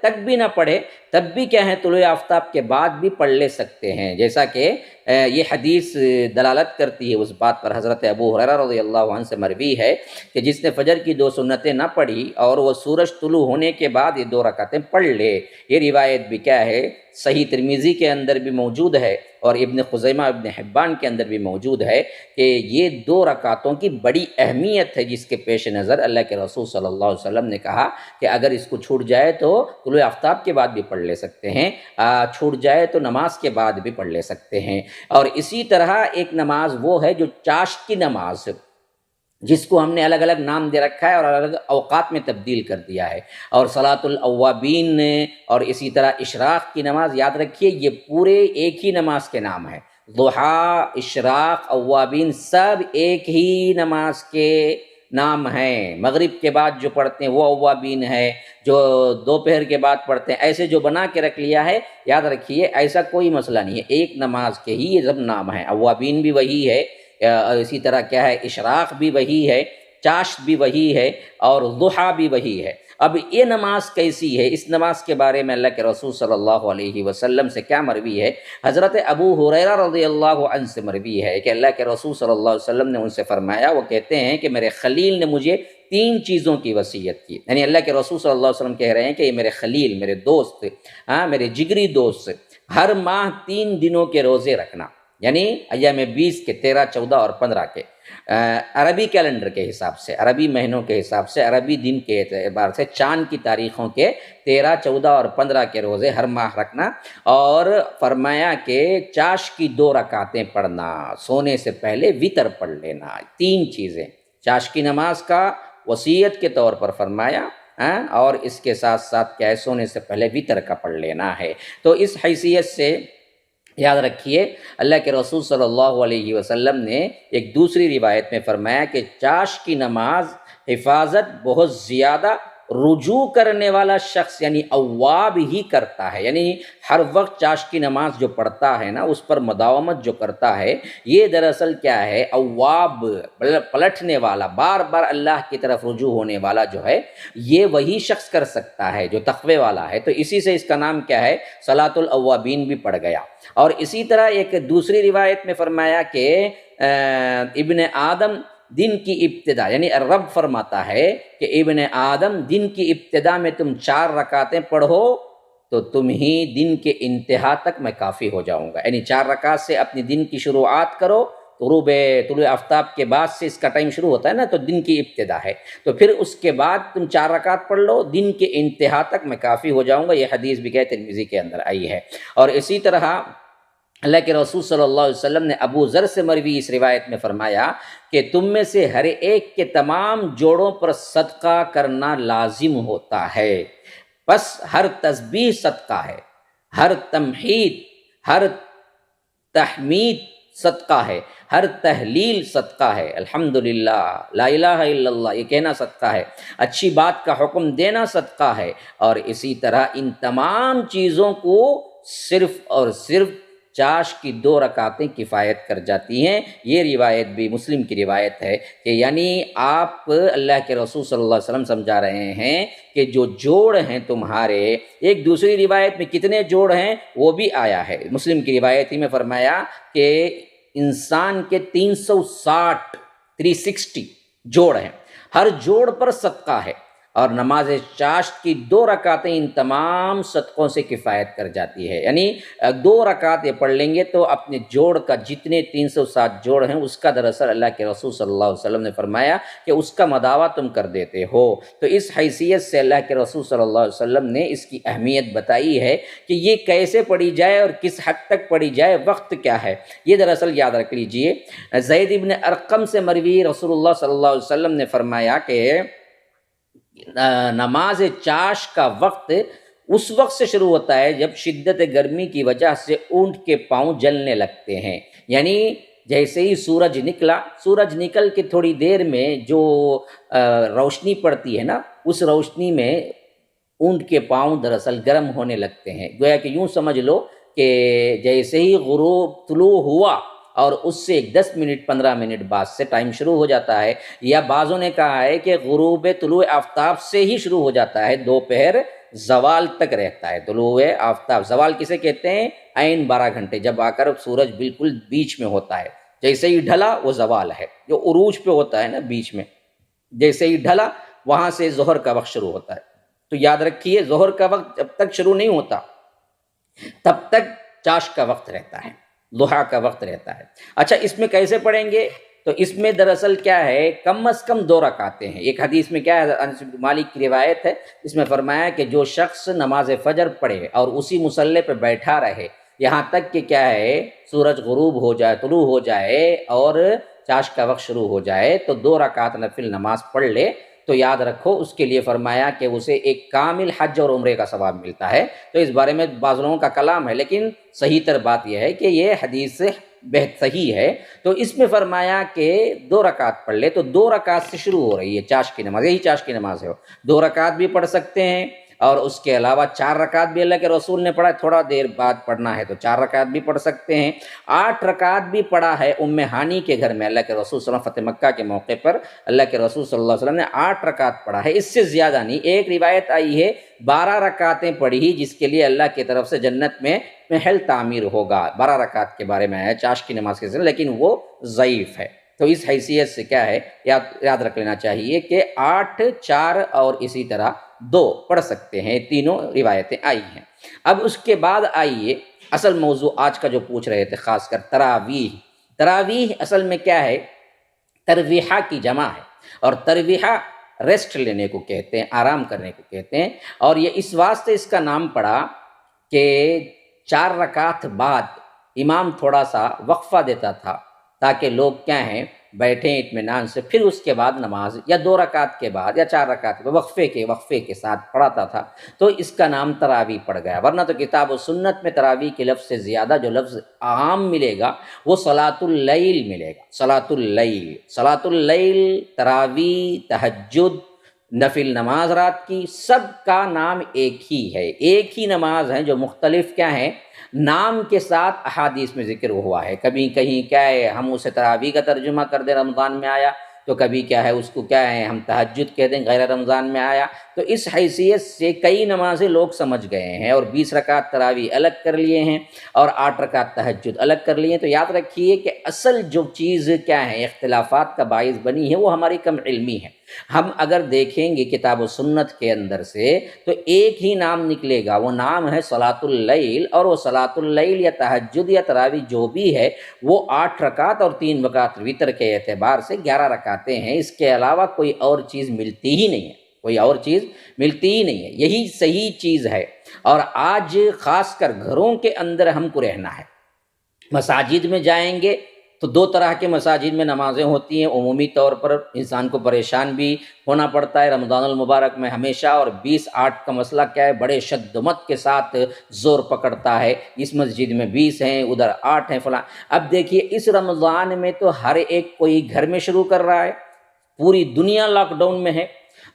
تک بھی نہ پڑھے، تب بھی کیا ہے طلوع آفتاب کے بعد بھی پڑھ لے سکتے ہیں، جیسا کہ یہ حدیث دلالت کرتی ہے اس بات پر۔ حضرت ابو ہریرہ رضی اللہ عنہ سے مروی ہے کہ جس نے فجر کی 2 سنتیں نہ پڑھی اور وہ سورج طلوع ہونے کے بعد یہ 2 رکعتیں پڑھ لے، یہ روایت بھی کیا ہے صحیح ترمذی کے اندر بھی موجود ہے اور ابن خزیمہ ابن حبان کے اندر بھی موجود ہے کہ یہ 2 رکعتوں کی بڑی اہمیت ہے، جس کے پیش نظر اللہ کے رسول صلی اللہ علیہ وسلم نے کہا کہ اگر اس کو چھوٹ جائے تو طلوع آفتاب کے بعد بھی پڑھ لے سکتے ہیں، چھوٹ جائے تو نماز کے بعد بھی پڑھ لے سکتے ہیں۔ اور اسی طرح ایک نماز وہ ہے جو چاشت کی نماز، جس کو ہم نے الگ الگ نام دے رکھا ہے اور الگ الگ اوقات میں تبدیل کر دیا ہے، اور صلاۃ الاوابین اور اسی طرح اشراق کی نماز، یاد رکھیے یہ پورے ایک ہی نماز کے نام ہیں، ضحیٰ، اشراق، اوابین سب ایک ہی نماز کے نام ہیں۔ مغرب کے بعد جو پڑھتے ہیں وہ اوابین ہے، جو دوپہر کے بعد پڑھتے ہیں، ایسے جو بنا کے رکھ لیا ہے، یاد رکھیے ایسا کوئی مسئلہ نہیں ہے، ایک نماز کے ہی یہ سب نام ہیں، اوابین بھی وہی ہے، اسی طرح کیا ہے اشراق بھی وہی ہے، چاشت بھی وہی ہے اور ضحیٰ بھی وہی ہے۔ اب یہ نماز کیسی ہے، اس نماز کے بارے میں اللہ کے رسول صلی اللہ علیہ وسلم سے کیا مروی ہے؟ حضرت ابو ہریرہ رضی اللہ عنہ سے مروی ہے کہ اللہ کے رسول صلی اللہ علیہ وسلم نے ان سے فرمایا، وہ کہتے ہیں کہ میرے خلیل نے مجھے 3 چیزوں کی وصیت کی، یعنی اللہ کے رسول صلی اللہ علیہ وسلم کہہ رہے ہیں کہ یہ میرے خلیل، میرے دوست، میرے جگری دوست، ہر ماہ 3 دنوں کے روزے رکھنا، یعنی ایام 20 کے، 13، 14 اور 15 کے، عربی کیلنڈر کے حساب سے، عربی مہینوں کے حساب سے، عربی دن کے اعتبار سے، چاند کی تاریخوں کے 13، 14 اور 15 کے روزے ہر ماہ رکھنا، اور فرمایا کہ چاش کی 2 رکعتیں پڑھنا، سونے سے پہلے وتر پڑھ لینا۔ 3 چیزیں چاش کی نماز کا وصیت کے طور پر فرمایا، اور اس کے ساتھ ساتھ کیا ہے سونے سے پہلے وتر کا پڑھ لینا ہے۔ تو اس حیثیت سے یاد رکھیے اللہ کے رسول صلی اللہ علیہ وسلم نے ایک دوسری روایت میں فرمایا کہ چاش کی نماز حفاظت بہت زیادہ رجوع کرنے والا شخص یعنی اواب ہی کرتا ہے، یعنی ہر وقت چاش کی نماز جو پڑھتا ہے نا اس پر مداومت جو کرتا ہے، یہ دراصل کیا ہے اواب، پلٹنے والا، بار بار اللہ کی طرف رجوع ہونے والا جو ہے یہ وہی شخص کر سکتا ہے جو تقوی والا ہے، تو اسی سے اس کا نام کیا ہے صلاۃ الاوابین بھی پڑ گیا۔ اور اسی طرح ایک دوسری روایت میں فرمایا کہ ابن آدم دن کی ابتدا، یعنی رب فرماتا ہے کہ ابن آدم دن کی ابتدا میں تم 4 رکعتیں پڑھو تو تم ہی دن کے انتہا تک میں کافی ہو جاؤں گا، یعنی 4 رکعت سے اپنی دن کی شروعات کرو، طلوع آفتاب کے بعد سے اس کا ٹائم شروع ہوتا ہے نا، تو دن کی ابتدا ہے، تو پھر اس کے بعد تم 4 رکعت پڑھ لو، دن کے انتہا تک میں کافی ہو جاؤں گا، یہ حدیث بھی ترمذی کے اندر آئی ہے۔ اور اسی طرح اللہ کے رسول صلی اللہ علیہ وسلم نے ابو ذر سے مروی اس روایت میں فرمایا کہ تم میں سے ہر ایک کے تمام جوڑوں پر صدقہ کرنا لازم ہوتا ہے، بس ہر تسبیح صدقہ ہے، ہر تمحید، ہر تحمید صدقہ ہے، ہر تحلیل صدقہ ہے، الحمدللہ، لا الہ الا اللہ یہ کہنا صدقہ ہے، اچھی بات کا حکم دینا صدقہ ہے، اور اسی طرح ان تمام چیزوں کو صرف اور صرف چاش کی 2 رکعتیں کفایت کر جاتی ہیں۔ یہ روایت بھی مسلم کی روایت ہے کہ یعنی آپ اللہ کے رسول صلی اللہ علیہ وسلم سمجھا رہے ہیں کہ جو جوڑ ہیں تمہارے، ایک دوسری روایت میں کتنے جوڑ ہیں وہ بھی آیا ہے، مسلم کی روایت ہی میں فرمایا کہ انسان کے 360 جوڑ ہیں، ہر جوڑ پر صدقہ ہے، اور نماز چاشت کی 2 رکعتیں ان تمام صدقوں سے کفایت کر جاتی ہے. یعنی 2 رکعت یہ پڑھ لیں گے تو اپنے جوڑ کا جتنے 307 جوڑ ہیں اس کا دراصل اللہ کے رسول صلی اللہ علیہ وسلم نے فرمایا کہ اس کا مداوع تم کر دیتے ہو. تو اس حیثیت سے اللہ کے رسول صلی اللہ علیہ وسلم نے اس کی اہمیت بتائی ہے کہ یہ کیسے پڑھی جائے اور کس حد تک پڑھی جائے، وقت کیا ہے، یہ دراصل یاد رکھ لیجئے. زید ابن ارقم سے مروی رسول اللہ صلی اللہ علیہ وسلم نے فرمایا کہ نماز چاش کا وقت اس وقت سے شروع ہوتا ہے جب شدت گرمی کی وجہ سے اونٹ کے پاؤں جلنے لگتے ہیں. یعنی جیسے ہی سورج نکلا، سورج نکل کے تھوڑی دیر میں جو روشنی پڑتی ہے نا، اس روشنی میں اونٹ کے پاؤں دراصل گرم ہونے لگتے ہیں. گویا کہ یوں سمجھ لو کہ جیسے ہی غروب طلوع ہوا اور اس سے 10 منٹ 15 منٹ بعد سے ٹائم شروع ہو جاتا ہے، یا بعضوں نے کہا ہے کہ غروب طلوع آفتاب سے ہی شروع ہو جاتا ہے، دوپہر زوال تک رہتا ہے. طلوع آفتاب زوال کسے کہتے ہیں؟ عین 12 گھنٹے جب آ کر سورج بالکل بیچ میں ہوتا ہے. جیسے ہی ڈھلا وہ زوال ہے، جو عروج پہ ہوتا ہے نا بیچ میں، جیسے ہی ڈھلا وہاں سے ظہر کا وقت شروع ہوتا ہے. تو یاد رکھیے ظہر کا وقت جب تک شروع نہیں ہوتا تب تک چاش کا وقت رہتا ہے، ضحیٰ کا وقت رہتا ہے. اچھا اس میں کیسے پڑھیں گے؟ تو اس میں دراصل کیا ہے، کم از کم 2 رکعتیں ہیں. ایک حدیث میں کیا ہے، انس بن مالک کی روایت ہے، اس میں فرمایا کہ جو شخص نماز فجر پڑھے اور اسی مصلی پہ بیٹھا رہے یہاں تک کہ کیا ہے سورج غروب ہو جائے، طلوع ہو جائے اور چاش کا وقت شروع ہو جائے، تو 2 رکعت نفل نماز پڑھ لے تو یاد رکھو اس کے لیے فرمایا کہ اسے ایک کامل حج اور عمرے کا ثواب ملتا ہے. تو اس بارے میں بعض لوگوں کا کلام ہے، لیکن صحیح تر بات یہ ہے کہ یہ حدیث بہت صحیح ہے. تو اس میں فرمایا کہ 2 رکعت پڑھ لے، تو 2 رکعت سے شروع ہو رہی ہے چاش کی نماز، یہی چاش کی نماز ہے. 2 رکعت بھی پڑھ سکتے ہیں اور اس کے علاوہ 4 رکعت بھی اللہ کے رسول نے پڑھا ہے، تھوڑا دیر بعد پڑھنا ہے تو 4 رکعت بھی پڑھ سکتے ہیں. 8 رکعت بھی پڑھا ہے ام ہانی کے گھر میں اللہ کے رسول صلی اللہ علیہ وسلم فتح مکہ کے موقع پر اللہ کے رسول صلی اللہ علیہ وسلم نے 8 رکعت پڑھا ہے، اس سے زیادہ نہیں. ایک روایت آئی ہے 12 رکعتیں پڑھی جس کے لیے اللہ کی طرف سے جنت میں محل تعمیر ہوگا. 12 رکعت کے بارے میں آیا چاش کی نماز کے ذریعے، لیکن وہ ضعیف ہے. تو اس حیثیت سے کیا ہے یاد رکھ لینا چاہیے کہ 8 4 اور اسی طرح 2 پڑھ سکتے ہیں، تینوں روایتیں آئی ہیں. اب اس کے بعد آئیے اصل موضوع آج کا جو پوچھ رہے تھے، خاص کر تراویح. تراویح اصل میں کیا ہے؟ ترویحہ کی جمع ہے، اور ترویحہ ریسٹ لینے کو کہتے ہیں، آرام کرنے کو کہتے ہیں. اور یہ اس واسطے اس کا نام پڑا کہ 4 رکعت بعد امام تھوڑا سا وقفہ دیتا تھا تاکہ لوگ کیا ہیں بیٹھیں اطمینان سے، پھر اس کے بعد نماز یا 2 رکعت کے بعد یا 4 رکعت کے وقفے کے ساتھ پڑھاتا تھا. تو اس کا نام تراویح پڑ گیا. ورنہ تو کتاب و سنت میں تراویح کے لفظ سے زیادہ جو لفظ عام ملے گا وہ صلاۃ اللیل ملے گا. صلاۃ اللیل، تراویح، تہجد، نفل نماز رات کی، سب کا نام ایک ہی ہے. ایک ہی نماز ہے جو مختلف کیا ہیں نام کے ساتھ احادیث میں ذکر ہوا ہے. کبھی کہیں کیا ہے ہم اسے تراویح کا ترجمہ کر دیں رمضان میں آیا، تو کبھی کیا ہے اس کو کیا ہے ہم تہجد کہہ دیں غیر رمضان میں آیا. تو اس حیثیت سے کئی نمازیں لوگ سمجھ گئے ہیں اور 20 رکعت تراویح الگ کر لیے ہیں اور 8 رکعت تہجد الگ کر لیے ہیں. تو یاد رکھیے کہ اصل جو چیز کیا ہے اختلافات کا باعث بنی ہے وہ ہماری کم علمی ہے. ہم اگر دیکھیں گے کتاب و سنت کے اندر سے تو ایک ہی نام نکلے گا، وہ نام ہے صلاۃ اللیل. اور وہ صلاۃ اللیل یا تہجد یا تراویح جو بھی ہے وہ 8 رکعت اور 3 رکعت وتر کے اعتبار سے 11 رکعتیں ہیں. اس کے علاوہ کوئی اور چیز ملتی ہی نہیں ہے، کوئی اور چیز ملتی ہی نہیں ہے. یہی صحیح چیز ہے. اور آج خاص کر گھروں کے اندر ہم کو رہنا ہے. مساجد میں جائیں گے تو 2 طرح کے مساجد میں نمازیں ہوتی ہیں. عمومی طور پر انسان کو پریشان بھی ہونا پڑتا ہے رمضان المبارک میں ہمیشہ، اور 20-8 کا مسئلہ کیا ہے بڑے شدت کے ساتھ زور پکڑتا ہے. اس مسجد میں 20 ہیں، ادھر 8 ہیں فلاں. اب دیکھیے اس رمضان میں تو ہر ایک کوئی گھر میں شروع کر رہا ہے، پوری دنیا لاک ڈاؤن میں ہے.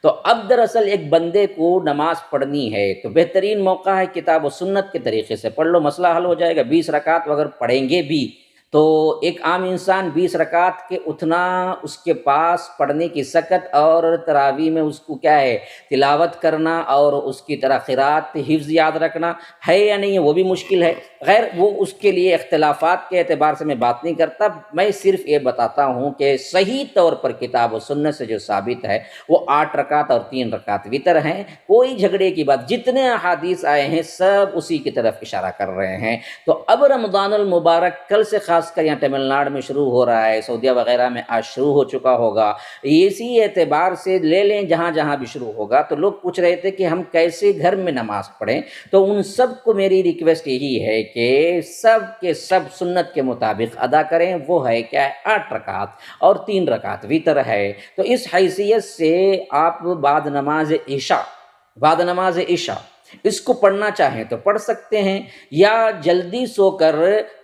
تو اب دراصل ایک بندے کو نماز پڑھنی ہے تو بہترین موقع ہے کتاب و سنت کے طریقے سے پڑھ لو، مسئلہ حل ہو جائے گا. 20 رکعت اگر پڑھیں گے بھی تو ایک عام انسان 20 رکعت کے اتنا اس کے پاس پڑھنے کی سکت اور تراویح میں اس کو کیا ہے تلاوت کرنا اور اس کی طرح قرات حفظ یاد رکھنا ہے یا نہیں ہے، وہ بھی مشکل ہے۔ غیر وہ اس کے لیے اختلافات کے اعتبار سے میں بات نہیں کرتا، میں صرف یہ بتاتا ہوں کہ صحیح طور پر کتاب و سنت سے جو ثابت ہے وہ 8 رکعت اور 3 رکعت وتر ہیں۔ کوئی جھگڑے کی بات، جتنے احادیث آئے ہیں سب اسی کی طرف اشارہ کر رہے ہیں۔ تو اب رمضان المبارک کل سے خاص کر یہاں تمل ناڈو میں شروع ہو رہا ہے، سعودیہ وغیرہ میں آج شروع ہو چکا ہوگا، اسی اعتبار سے لے لیں جہاں جہاں بھی شروع ہوگا۔ تو لوگ پوچھ رہے تھے کہ ہم کیسے گھر میں نماز پڑھیں، تو ان سب کو میری ریکویسٹ یہی ہے کہ سب کے سب سنت کے مطابق ادا کریں، وہ ہے کیا ہے 8 رکعت اور 3 رکعت وتر ہے۔ تو اس حیثیت سے آپ بعد نماز عشاء اس کو پڑھنا چاہیں تو پڑھ سکتے ہیں، یا جلدی سو کر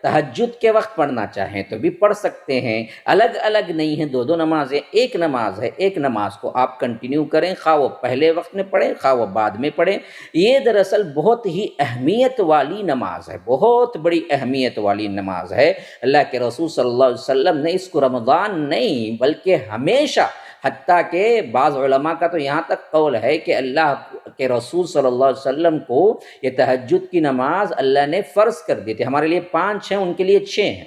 تہجد کے وقت پڑھنا چاہیں تو بھی پڑھ سکتے ہیں۔ الگ الگ نہیں ہیں، دو نمازیں، ایک نماز ہے، ایک نماز کو آپ کنٹینیو کریں، خواہ وہ پہلے وقت میں پڑھیں خواہ وہ بعد میں پڑھیں۔ یہ دراصل بہت ہی اہمیت والی نماز ہے، بہت بڑی اہمیت والی نماز ہے۔ اللہ کے رسول صلی اللہ علیہ وسلم نے اس کو رمضان نہیں بلکہ ہمیشہ، حتیٰ کہ بعض علماء کا تو یہاں تک قول ہے کہ اللہ کے رسول صلی اللہ علیہ وسلم کو یہ تہجد کی نماز اللہ نے فرض کر دی تھی۔ ہمارے لیے 5 ہیں، ان کے لیے 6 ہیں۔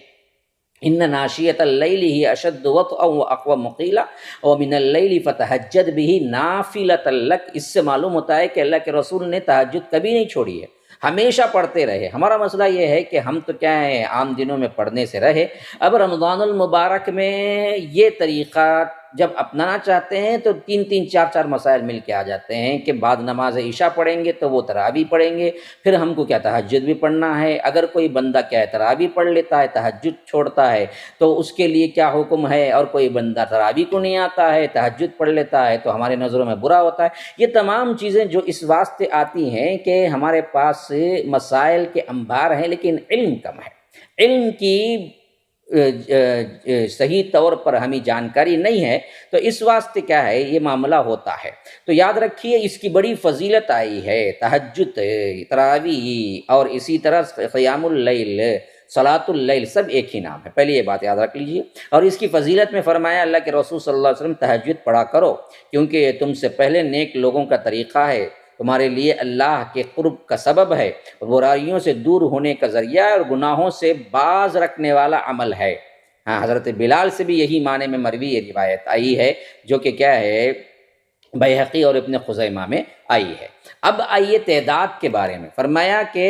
ان ناشیۃ اللیل ہی اشد وطئا واقوم قیلا ومن اللیل فتہجد بہ نافلۃ لک۔ اس سے معلوم ہوتا ہے کہ اللہ کے رسول نے تہجد کبھی نہیں چھوڑی ہے، ہمیشہ پڑھتے رہے۔ ہمارا مسئلہ یہ ہے کہ ہم تو کیا ہے عام دنوں میں پڑھنے سے رہے، اب رمضان المبارک میں یہ طریقہ جب اپنانا چاہتے ہیں تو 3 4 مسائل مل کے آ جاتے ہیں کہ بعد نماز عشاء پڑھیں گے تو وہ تراویح پڑھیں گے، پھر ہم کو کیا تہجد بھی پڑھنا ہے۔ اگر کوئی بندہ کیا ہے تراویح پڑھ لیتا ہے، تہجد چھوڑتا ہے تو اس کے لیے کیا حکم ہے، اور کوئی بندہ تراویح کو نہیں آتا ہے تہجد پڑھ لیتا ہے تو ہمارے نظروں میں برا ہوتا ہے۔ یہ تمام چیزیں جو اس واسطے آتی ہیں کہ ہمارے پاس مسائل کے انبار ہیں لیکن علم کم ہے، علم کی صحیح طور پر ہمیں جانکاری نہیں ہے، تو اس واسطے کیا ہے یہ معاملہ ہوتا ہے۔ تو یاد رکھیے اس کی بڑی فضیلت آئی ہے، تہجد، تراویح اور اسی طرح قیام اللیل، صلاۃ اللیل، سب ایک ہی نام ہے، پہلے یہ بات یاد رکھ لیجئے۔ اور اس کی فضیلت میں فرمایا اللہ کے رسول صلی اللہ علیہ وسلم تہجد پڑھا کرو کیونکہ یہ تم سے پہلے نیک لوگوں کا طریقہ ہے، تمہارے لیے اللہ کے قرب کا سبب ہے، برائیوں سے دور ہونے کا ذریعہ اور گناہوں سے باز رکھنے والا عمل ہے۔ ہاں، حضرت بلال سے بھی یہی معنی میں مروی یہ روایت آئی ہے جو کہ کیا ہے بیہقی اور ابن خزیمہ میں آئی ہے۔ اب آئیے تعداد کے بارے میں، فرمایا کہ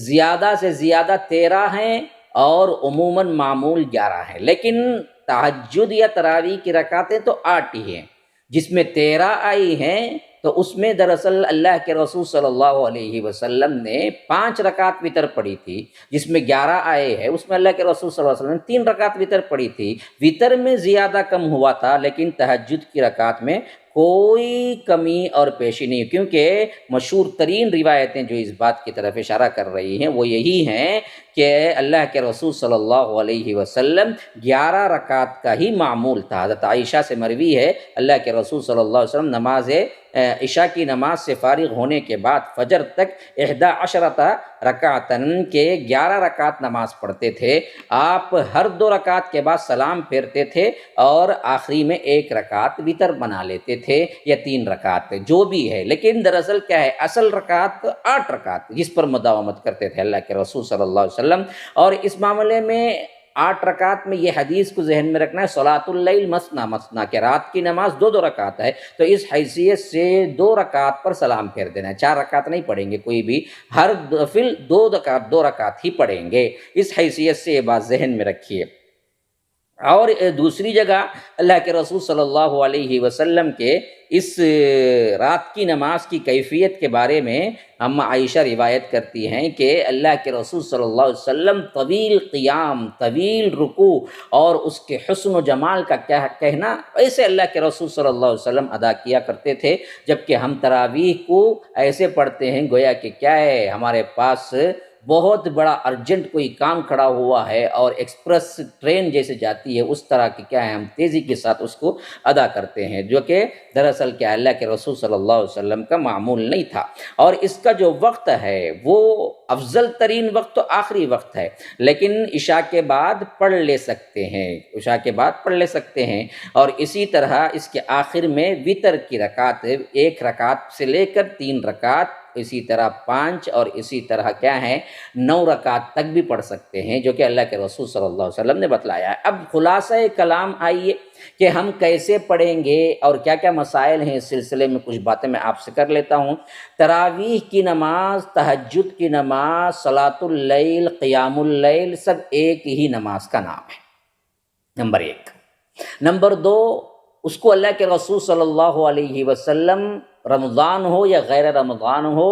زیادہ سے زیادہ 13 ہیں اور عموماً معمول 11 ہیں، لیکن تہجد یا تراویح کی رکعتیں تو 8 ہی ہیں۔ جس میں 13 آئی ہیں تو اس میں دراصل اللہ کے رسول صلی اللہ علیہ وسلم نے 5 رکعت وتر پڑھی تھی، جس میں 11 آئے ہیں اس میں اللہ کے رسول صلی اللہ علیہ وسلم نے 3 رکعت وتر پڑھی تھی۔ وتر میں زیادہ کم ہوا تھا لیکن تہجد کی رکعت میں کوئی کمی اور پیشی نہیں، کیونکہ مشہور ترین روایتیں جو اس بات کی طرف اشارہ کر رہی ہیں وہ یہی ہیں کہ اللہ کے رسول صلی اللہ علیہ وسلم 11 رکعت کا ہی معمول تھا۔ حضرت عائشہ سے مروی ہے اللہ کے رسول صلی اللہ علیہ وسلم نماز عشاء کی نماز سے فارغ ہونے کے بعد فجر تک 11 رکعتن کے 11 رکعت نماز پڑھتے تھے۔ آپ ہر 2 رکعت کے بعد سلام پھیرتے تھے اور آخری میں 1 رکعت وتر بنا لیتے تھے یا 3 رکعت جو بھی ہے، لیکن دراصل کیا ہے اصل رکعت 8 رکعت جس پر مداومت کرتے تھے اللہ کے رسول صلی اللہ علیہ وسلم۔ اور اس معاملے میں 8 رکعت میں یہ حدیث کو ذہن میں رکھنا ہے، صلاۃ اللیل مثنی مثنی، کہ رات کی نماز 2 رکعت ہے، تو اس حیثیت سے 2 رکعت پر سلام پھیر دینا ہے، 4 رکعت نہیں پڑھیں گے کوئی بھی، ہر دفل 2 رکعت ہی پڑھیں گے۔ اس حیثیت سے یہ بات ذہن میں رکھیے۔ اور دوسری جگہ اللہ کے رسول صلی اللہ علیہ وسلم کے اس رات کی نماز کی کیفیت کے بارے میں ہم عائشہ روایت کرتی ہیں کہ اللہ کے رسول صلی اللہ علیہ وسلم طویل قیام، طویل رکوع اور اس کے حسن و جمال کا کہنا ایسے اللہ کے رسول صلی اللہ علیہ وسلم ادا کیا کرتے تھے، جبکہ ہم تراویح کو ایسے پڑھتے ہیں گویا کہ کیا ہے ہمارے پاس بہت بڑا ارجنٹ کوئی کام کھڑا ہوا ہے اور ایکسپریس ٹرین جیسے جاتی ہے اس طرح کی کیا ہے ہم تیزی کے ساتھ اس کو ادا کرتے ہیں، جو کہ دراصل کیا اللہ کے رسول صلی اللہ علیہ وسلم کا معمول نہیں تھا۔ اور اس کا جو وقت ہے وہ افضل ترین وقت تو آخری وقت ہے، لیکن عشاء کے بعد پڑھ لے سکتے ہیں، عشاء کے بعد پڑھ لے سکتے ہیں۔ اور اسی طرح اس کے آخر میں وتر کی رکعت، 1 رکعت سے لے کر 3 رکعت، اسی طرح 5 اور اسی طرح کیا ہے 9 رکعت تک بھی پڑھ سکتے ہیں، جو کہ اللہ کے رسول صلی اللہ علیہ وسلم نے بتلایا ہے۔ اب خلاصہ کلام آئیے کہ ہم کیسے پڑھیں گے اور کیا کیا مسائل ہیں، اس سلسلے میں کچھ باتیں میں آپ سے کر لیتا ہوں۔ تراویح کی نماز، تہجد کی نماز، صلاۃ اللیل، قیام اللیل، سب ایک ہی نماز کا نام ہے، نمبر 1۔ نمبر 2، اس کو اللہ کے رسول صلی اللہ علیہ وسلم رمضان ہو یا غیر رمضان ہو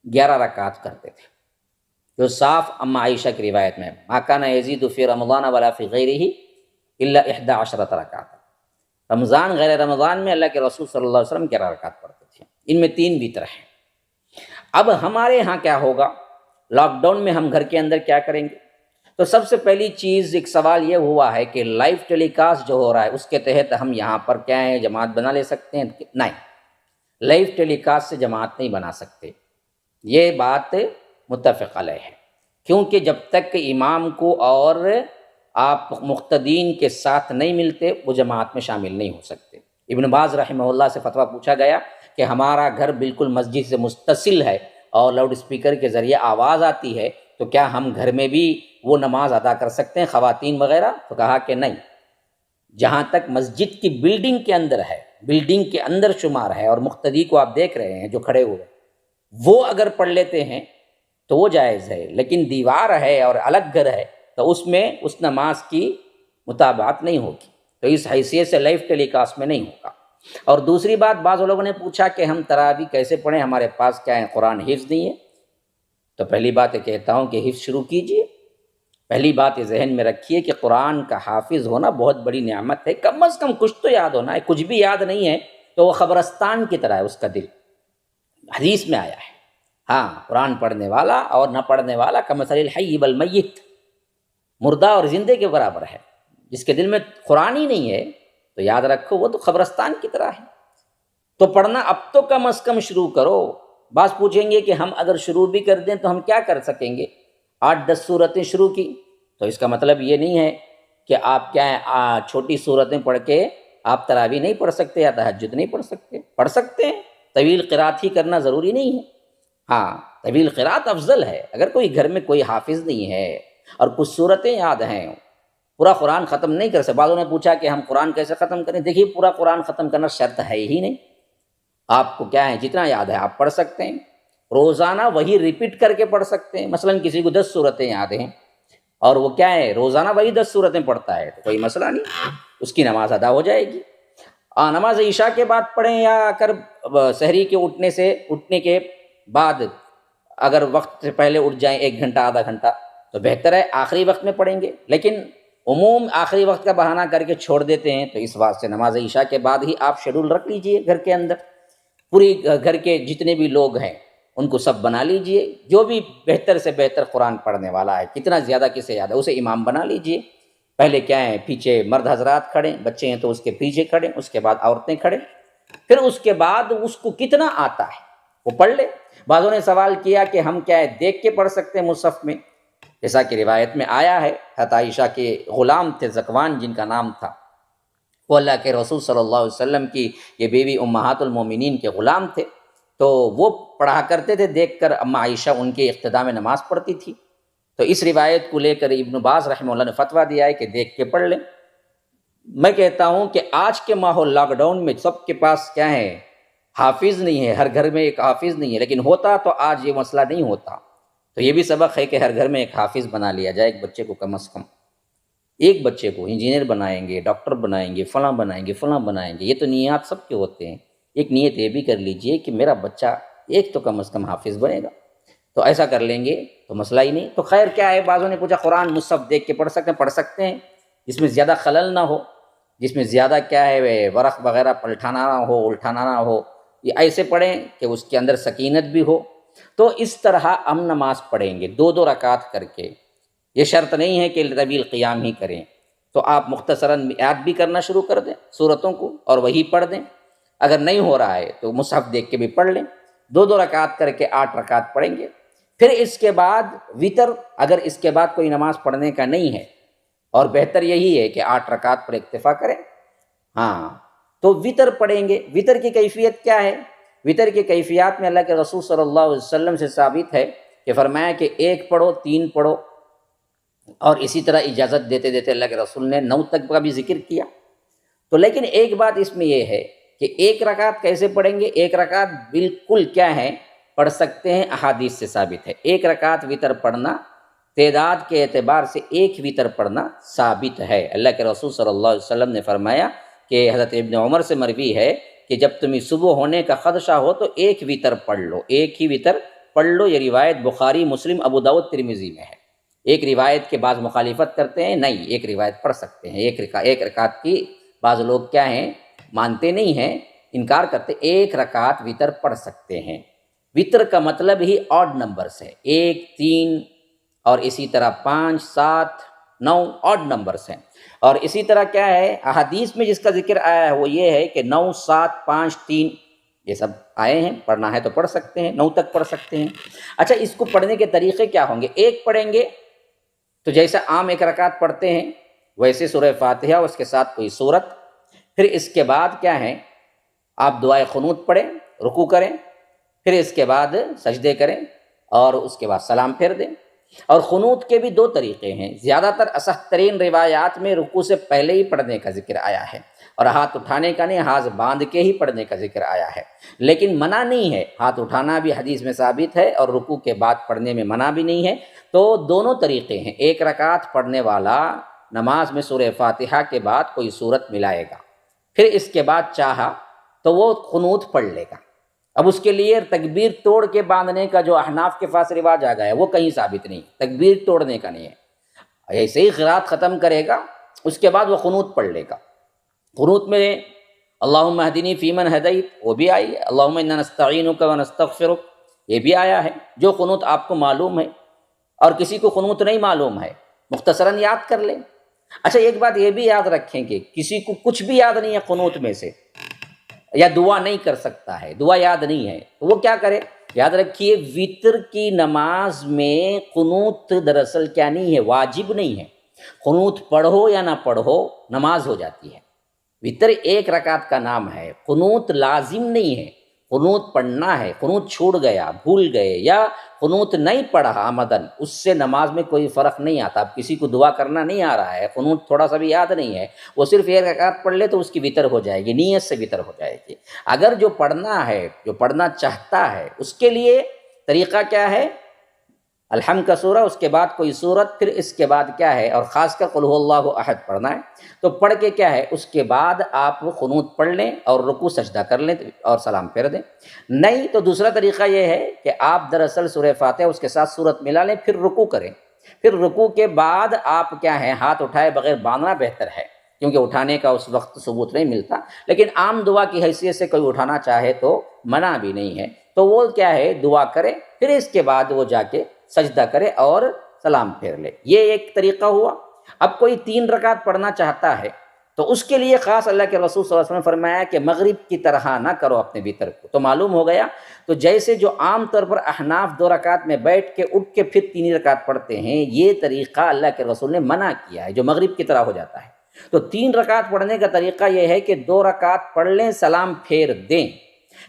11 رکعت کرتے تھے، جو صاف اما عائشہ کی روایت میں ما کان یزید فی رمضان ولا فی غیرہ الا 11 رکعت۔ رمضان غیر رمضان میں اللہ کے رسول صلی اللہ علیہ وسلم 11 رکعت پڑھتے تھے، ان میں 3 وتر ہیں۔ اب ہمارے ہاں کیا ہوگا، لاک ڈاؤن میں ہم گھر کے اندر کیا کریں گے؟ تو سب سے پہلی چیز ایک سوال یہ ہوا ہے کہ لائیو ٹیلی کاسٹ جو ہو رہا ہے اس کے تحت ہم یہاں پر کیا ہے جماعت بنا لے سکتے ہیں؟ نہیں، لائیو ٹیلی کاسٹ سے جماعت نہیں بنا سکتے، یہ بات متفق علیہ ہے، کیونکہ جب تک کہ امام کو اور آپ مقتدین کے ساتھ نہیں ملتے وہ جماعت میں شامل نہیں ہو سکتے۔ ابن باز رحمہ اللہ سے فتویٰ پوچھا گیا کہ ہمارا گھر بالکل مسجد سے متصل ہے اور لاؤڈ اسپیکر کے ذریعے آواز آتی ہے، تو کیا ہم گھر میں بھی وہ نماز ادا کر سکتے ہیں خواتین وغیرہ؟ تو کہا کہ نہیں، جہاں تک مسجد کی بلڈنگ کے اندر ہے، بلڈنگ کے اندر شمار ہے، اور مقتدی کو آپ دیکھ رہے ہیں جو کھڑے ہوئے، وہ اگر پڑھ لیتے ہیں تو وہ جائز ہے، لیکن دیوار ہے اور الگ گھر ہے تو اس میں اس نماز کی مطابقت نہیں ہوگی، تو اس حیثیت سے لائیو ٹیلی کاسٹ میں نہیں ہوگا۔ اور دوسری بات، بعض لوگوں نے پوچھا کہ ہم تراویح کیسے پڑھیں، ہمارے پاس کیا ہے قرآن حفظ نہیں ہے۔ تو پہلی بات یہ کہتا ہوں کہ حفظ شروع کیجئے۔ پہلی بات یہ ذہن میں رکھیے کہ قرآن کا حافظ ہونا بہت بڑی نعمت ہے، کم از کم کچھ تو یاد ہونا ہے، کچھ بھی یاد نہیں ہے تو وہ قبرستان کی طرح ہے اس کا دل، حدیث میں آیا ہے۔ ہاں، قرآن پڑھنے والا اور نہ پڑھنے والا کمثل الحی والمیت، مردہ اور زندے کے برابر ہے۔ جس کے دل میں قرآن ہی نہیں ہے تو یاد رکھو وہ تو قبرستان کی طرح ہے۔ تو پڑھنا اب تو کم از کم شروع کرو۔ بعض پوچھیں گے کہ ہم اگر شروع بھی کر دیں تو ہم کیا کر سکیں گے؟ 8-10 صورتیں شروع کی، تو اس کا مطلب یہ نہیں ہے کہ آپ کیا ہے چھوٹی صورتیں پڑھ کے آپ تراویح نہیں پڑھ سکتے یا تہجد نہیں پڑھ سکتے، پڑھ سکتے ہیں۔ طویل قرات ہی کرنا ضروری نہیں ہے، ہاں طویل قرات افضل ہے۔ اگر کوئی گھر میں کوئی حافظ نہیں ہے اور کچھ صورتیں یاد ہیں، پورا قرآن ختم نہیں کر سکتے۔ بعضوں نے پوچھا کہ ہم قرآن کیسے ختم کریں؟ دیکھیے، پورا قرآن ختم کرنا شرط ہے ہی نہیں، آپ کو کیا ہے جتنا یاد ہے آپ پڑھ سکتے ہیں، روزانہ وہی ریپیٹ کر کے پڑھ سکتے ہیں۔ مثلا کسی کو 10 صورتیں یاد ہیں اور وہ کیا ہے روزانہ وہی 10 صورتیں پڑھتا ہے تو کوئی مسئلہ نہیں، اس کی نماز ادا ہو جائے گی۔ نماز عشاء کے بعد پڑھیں یا کر سحری کے اٹھنے کے بعد، اگر وقت سے پہلے اٹھ جائیں 1 گھنٹہ آدھا گھنٹہ تو بہتر ہے، آخری وقت میں پڑھیں گے۔ لیکن عموم آخری وقت کا بہانہ کر کے چھوڑ دیتے ہیں، تو اس واسطے نماز عشاء کے بعد ہی آپ شیڈول رکھ لیجئے گھر کے اندر، پوری گھر کے جتنے بھی لوگ ہیں ان کو سب بنا لیجئے، جو بھی بہتر سے بہتر قرآن پڑھنے والا ہے، کتنا زیادہ کسے یاد ہے اسے امام بنا لیجئے۔ پہلے کیا ہے پیچھے مرد حضرات کھڑیں، بچے ہیں تو اس کے پیچھے کھڑیں، اس کے بعد عورتیں کھڑیں، پھر اس کے بعد اس کو کتنا آتا ہے وہ پڑھ لے۔ بعضوں نے سوال کیا کہ ہم کیا ہے دیکھ کے پڑھ سکتے ہیں مصحف میں؟ جیسا کہ روایت میں آیا ہے، حضرت عائشہ کے غلام تھے ذکوان جن کا نام تھا، وہ اللہ کے رسول صلی اللہ علیہ وسلم کی یہ بیوی امہات المومنین کے غلام تھے، تو وہ پڑھا کرتے تھے دیکھ کر، اما عائشہ ان کے اقتداء میں نماز پڑھتی تھی۔ تو اس روایت کو لے کر ابن باز رحمہ اللہ نے فتویٰ دیا ہے کہ دیکھ کے پڑھ لیں۔ میں کہتا ہوں کہ آج کے ماحول لاک ڈاؤن میں سب کے پاس کیا ہے حافظ نہیں ہے، ہر گھر میں ایک حافظ نہیں ہے، لیکن ہوتا تو آج یہ مسئلہ نہیں ہوتا۔ تو یہ بھی سبق ہے کہ ہر گھر میں ایک حافظ بنا لیا جائے، ایک بچے کو کم از کم، ایک بچے کو انجینئر بنائیں گے، ڈاکٹر بنائیں گے، فلاں بنائیں گے، فلاں بنائیں گے، یہ تو نیات سب کے ہوتے ہیں۔ ایک نیت یہ بھی کر لیجئے کہ میرا بچہ ایک تو کم از کم حافظ بنے گا، تو ایسا کر لیں گے تو مسئلہ ہی نہیں۔ تو خیر کیا ہے، بعضوں نے پوچھا قرآن مصحف دیکھ کے پڑھ سکتے ہیں جس میں زیادہ خلل نہ ہو، جس میں زیادہ کیا ہے ورق وغیرہ پلٹانا نہ ہو، الٹانا نہ ہو، یہ ایسے پڑھیں کہ اس کے اندر سکینت بھی ہو۔ تو اس طرح ہم نماز پڑھیں گے 2 رکعت کر کے. یہ شرط نہیں ہے کہ طویل قیام ہی کریں، تو آپ مختصراً یاد بھی کرنا شروع کر دیں سورتوں کو اور وہی پڑھ دیں. اگر نہیں ہو رہا ہے تو مصحف دیکھ کے بھی پڑھ لیں. 2 رکعت کر کے 8 رکعت پڑھیں گے. پھر اس کے بعد وطر، اگر اس کے بعد کوئی نماز پڑھنے کا نہیں ہے، اور بہتر یہی ہے کہ 8 رکعت پر اکتفا کریں، ہاں، تو وطر پڑھیں گے. وطر کی کیفیت کیا ہے؟ وطر کی کیفیات میں اللہ کے رسول صلی اللہ علیہ وسلم سے ثابت ہے کہ فرمایا کہ 1 پڑھو، 3 پڑھو، اور اسی طرح اجازت دیتے دیتے اللہ کے رسول نے 9 تک کا بھی ذکر کیا. تو لیکن ایک بات اس میں یہ ہے کہ 1 رکعت کیسے پڑھیں گے؟ 1 رکعت بالکل کیا ہے پڑھ سکتے ہیں، احادیث سے ثابت ہے. 1 رکعت وطر پڑھنا تعداد کے اعتبار سے 1 وطر پڑھنا ثابت ہے. اللہ کے رسول صلی اللہ علیہ وسلم نے فرمایا کہ حضرت ابن عمر سے مروی ہے کہ جب تمہیں صبح ہونے کا خدشہ ہو تو 1 وطر پڑھ لو، 1 ہی وطر پڑھ لو. یہ روایت بخاری، مسلم، ابو داؤد، ترمذی میں ہے. ایک روایت کے بعض مخالفت کرتے ہیں، نہیں، ایک روایت پڑھ سکتے ہیں. ایک رکعت کی بعض لوگ کیا ہیں مانتے نہیں ہیں، انکار کرتے. 1 رکعت وطر پڑھ سکتے ہیں. وطر کا مطلب ہی آڈ نمبرز ہے، 1، 3 اور اسی طرح 5، 7، 9 آڈ نمبرز ہیں. اور اسی طرح کیا ہے احادیث میں جس کا ذکر آیا ہے وہ یہ ہے کہ 9، 7، 5، 3 یہ سب آئے ہیں. پڑھنا ہے تو پڑھ سکتے ہیں، 9 تک پڑھ سکتے ہیں. اچھا، اس کو پڑھنے کے طریقے کیا ہوں گے؟ 1 پڑھیں گے تو جیسا عام 1 رکعت پڑھتے ہیں ویسے سورہ فاتحہ اور اس کے ساتھ کوئی سورت. پھر اس کے بعد کیا ہے آپ دعائے قنوت پڑھیں، رکوع کریں، پھر اس کے بعد سجدے کریں اور اس کے بعد سلام پھیر دیں. اور قنوت کے بھی 2 طریقے ہیں. زیادہ تر اصح ترین روایات میں رکوع سے پہلے ہی پڑھنے کا ذکر آیا ہے، اور ہاتھ اٹھانے کا نہیں، ہاتھ باندھ کے ہی پڑھنے کا ذکر آیا ہے. لیکن منع نہیں ہے، ہاتھ اٹھانا بھی حدیث میں ثابت ہے اور رکوع کے بعد پڑھنے میں منع بھی نہیں ہے. تو دونوں طریقے ہیں. 1 رکعت پڑھنے والا نماز میں سورہ فاتحہ کے بعد کوئی سورت ملائے گا، پھر اس کے بعد چاہا تو وہ قنوت پڑھ لے گا. اب اس کے لیے تکبیر توڑ کے باندھنے کا جو احناف کے پاس رواج آ گیا ہے وہ کہیں ثابت نہیں، تکبیر توڑنے کا نہیں ہے. ایسے ہی قرات ختم کرے گا، اس کے بعد وہ قنوت پڑھ لے گا. قنوت میں اللہم اہدنی فیمن ہدیت وہ بھی آئی ہے، اللہم انا نستعینک ونستغفرک یہ بھی آیا ہے. جو قنوت آپ کو معلوم ہے اور کسی کو قنوت نہیں معلوم ہے مختصراً یاد کر لیں. اچھا، ایک بات یہ بھی یاد رکھیں کہ کسی کو کچھ بھی یاد نہیں ہے قنوت میں سے، یا دعا نہیں کر سکتا ہے، دعا یاد نہیں ہے، تو وہ کیا کرے؟ یاد رکھیے وطر کی نماز میں قنوت دراصل کیا نہیں ہے، واجب نہیں ہے. قنوت پڑھو یا نہ پڑھو نماز ہو جاتی ہے. وطر 1 رکعت کا نام ہے، قنوت لازم نہیں ہے. قنوت پڑھنا ہے، قنوت چھوڑ گیا، بھول گئے یا قنوت نہیں پڑھا آمدن، اس سے نماز میں کوئی فرق نہیں آتا. اب کسی کو دعا کرنا نہیں آ رہا ہے، قنوت تھوڑا سا بھی یاد نہیں ہے، وہ صرف 1 رکعت پڑھ لے تو اس کی وطر ہو جائے گی، نیت سے وطر ہو جائے گی. اگر جو پڑھنا ہے، جو پڑھنا چاہتا ہے، اس کے لیے طریقہ کیا ہے؟ الحمد کا سورہ، اس کے بعد کوئی سورت، پھر اس کے بعد کیا ہے، اور خاص کر قل هو اللہ احد پڑھنا ہے. تو پڑھ کے کیا ہے اس کے بعد آپ وہ قنوت پڑھ لیں اور رکوع سجدہ کر لیں اور سلام پھیر دیں. نہیں تو دوسرا طریقہ یہ ہے کہ آپ دراصل سورہ فاتحہ اس کے ساتھ سورت ملا لیں، پھر رکوع کریں. پھر رکوع کے بعد آپ کیا ہے ہاتھ اٹھائے بغیر باندھنا بہتر ہے، کیونکہ اٹھانے کا اس وقت ثبوت نہیں ملتا. لیکن عام دعا کی حیثیت سے کوئی اٹھانا چاہے تو منع بھی نہیں ہے، تو وہ کیا ہے دعا کرے، پھر اس کے بعد وہ جا کے سجدہ کرے اور سلام پھیر لے. یہ ایک طریقہ ہوا. اب کوئی 3 رکعت پڑھنا چاہتا ہے تو اس کے لیے خاص اللہ کے رسول صلی اللہ علیہ وسلم نے فرمایا کہ مغرب کی طرح نہ کرو اپنے وطر کو. تو معلوم ہو گیا، تو جیسے جو عام طور پر احناف 2 رکعت میں بیٹھ کے اٹھ کے پھر 3 رکعت پڑھتے ہیں، یہ طریقہ اللہ کے رسول نے منع کیا ہے جو مغرب کی طرح ہو جاتا ہے. تو 3 رکعت پڑھنے کا طریقہ یہ ہے کہ 2 رکعت پڑھ لیں، سلام پھیر دیں،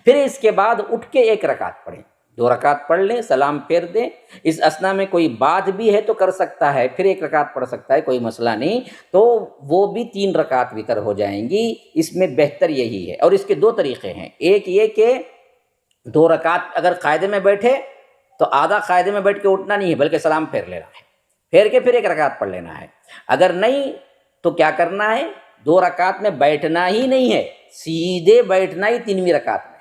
پھر اس کے بعد اٹھ کے 1 رکعت پڑھیں. 2 رکعت پڑھ لیں، سلام پھیر دیں. اس اثنا میں کوئی بات بھی ہے تو کر سکتا ہے، پھر 1 رکعت پڑھ سکتا ہے، کوئی مسئلہ نہیں. تو وہ بھی 3 رکعت وطر ہو جائیں گی. اس میں بہتر یہی ہے. اور اس کے 2 طریقے ہیں. ایک یہ کہ 2 رکعت اگر قاعدے میں بیٹھے تو آدھا قاعدے میں بیٹھ کے اٹھنا نہیں ہے بلکہ سلام پھیر لینا ہے، پھیر کے پھر 1 رکعت پڑھ لینا ہے. اگر نہیں تو کیا کرنا ہے، 2 رکعت میں بیٹھنا ہی نہیں ہے، سیدھے بیٹھنا ہی 3ویں رکعت میں.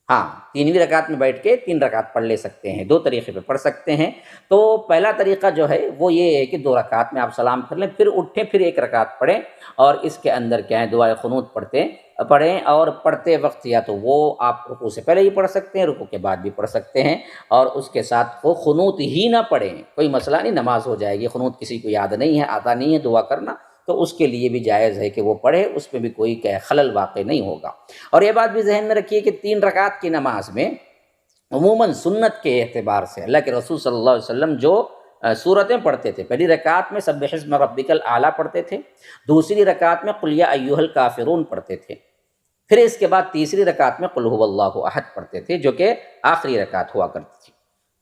ہاں، 3ویں رکعت میں بیٹھ کے 3 رکعت پڑھ لے سکتے ہیں. 2 طریقے پہ پڑھ سکتے ہیں. تو پہلا طریقہ جو ہے وہ یہ ہے کہ 2 رکعت میں آپ سلام پھر لیں، پھر اٹھیں، پھر 1 رکعت پڑھیں اور اس کے اندر کیا ہے دعائے قنوت پڑھتے پڑھیں، اور پڑھتے وقت یا تو وہ آپ رکوع سے پہلے ہی پڑھ سکتے ہیں، رکوع کے بعد بھی پڑھ سکتے ہیں، اور اس کے ساتھ وہ قنوت ہی نہ پڑھیں، کوئی مسئلہ نہیں، نماز ہو جائے گی۔ قنوت کسی کو یاد نہیں ہے، آتا نہیں ہے دعا کرنا، تو اس کے لیے بھی جائز ہے کہ وہ پڑھے، اس میں بھی کوئی خلل واقع نہیں ہوگا۔ اور یہ بات بھی ذہن میں رکھیے کہ 3 رکعت کی نماز میں عموماً سنت کے اعتبار سے اللہ کے رسول صلی اللہ علیہ وسلم جو سورتیں پڑھتے تھے، پہلی رکعت میں سبح اسم ربک الاعلیٰ پڑھتے تھے، دوسری رکعت میں قل یا ایھا الکافرون پڑھتے تھے، پھر اس کے بعد تیسری رکعت میں قل ھو اللہ احد پڑھتے تھے، جو کہ آخری رکعت ہوا کرتی تھی۔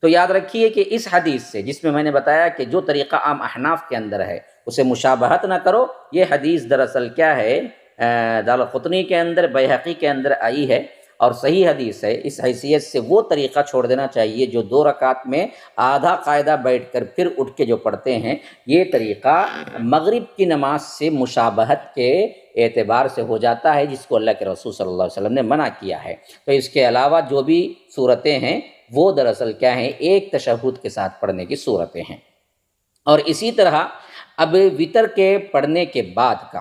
تو یاد رکھیے کہ اس حدیث سے، جس میں نے بتایا کہ جو طریقہ عام احناف کے اندر ہے اسے مشابہت نہ کرو، یہ حدیث دراصل کیا ہے، دارالقطنی کے اندر، بیہقی کے اندر آئی ہے اور صحیح حدیث ہے۔ اس حیثیت سے وہ طریقہ چھوڑ دینا چاہیے جو 2 رکعت میں آدھا قاعدہ بیٹھ کر پھر اٹھ کے جو پڑھتے ہیں، یہ طریقہ مغرب کی نماز سے مشابہت کے اعتبار سے ہو جاتا ہے، جس کو اللہ کے رسول صلی اللہ علیہ وسلم نے منع کیا ہے۔ تو اس کے علاوہ جو بھی صورتیں ہیں وہ دراصل کیا ہیں، ایک تشہد کے ساتھ پڑھنے کی صورتیں ہیں۔ اور اسی طرح اب وتر کے پڑھنے کے بعد کا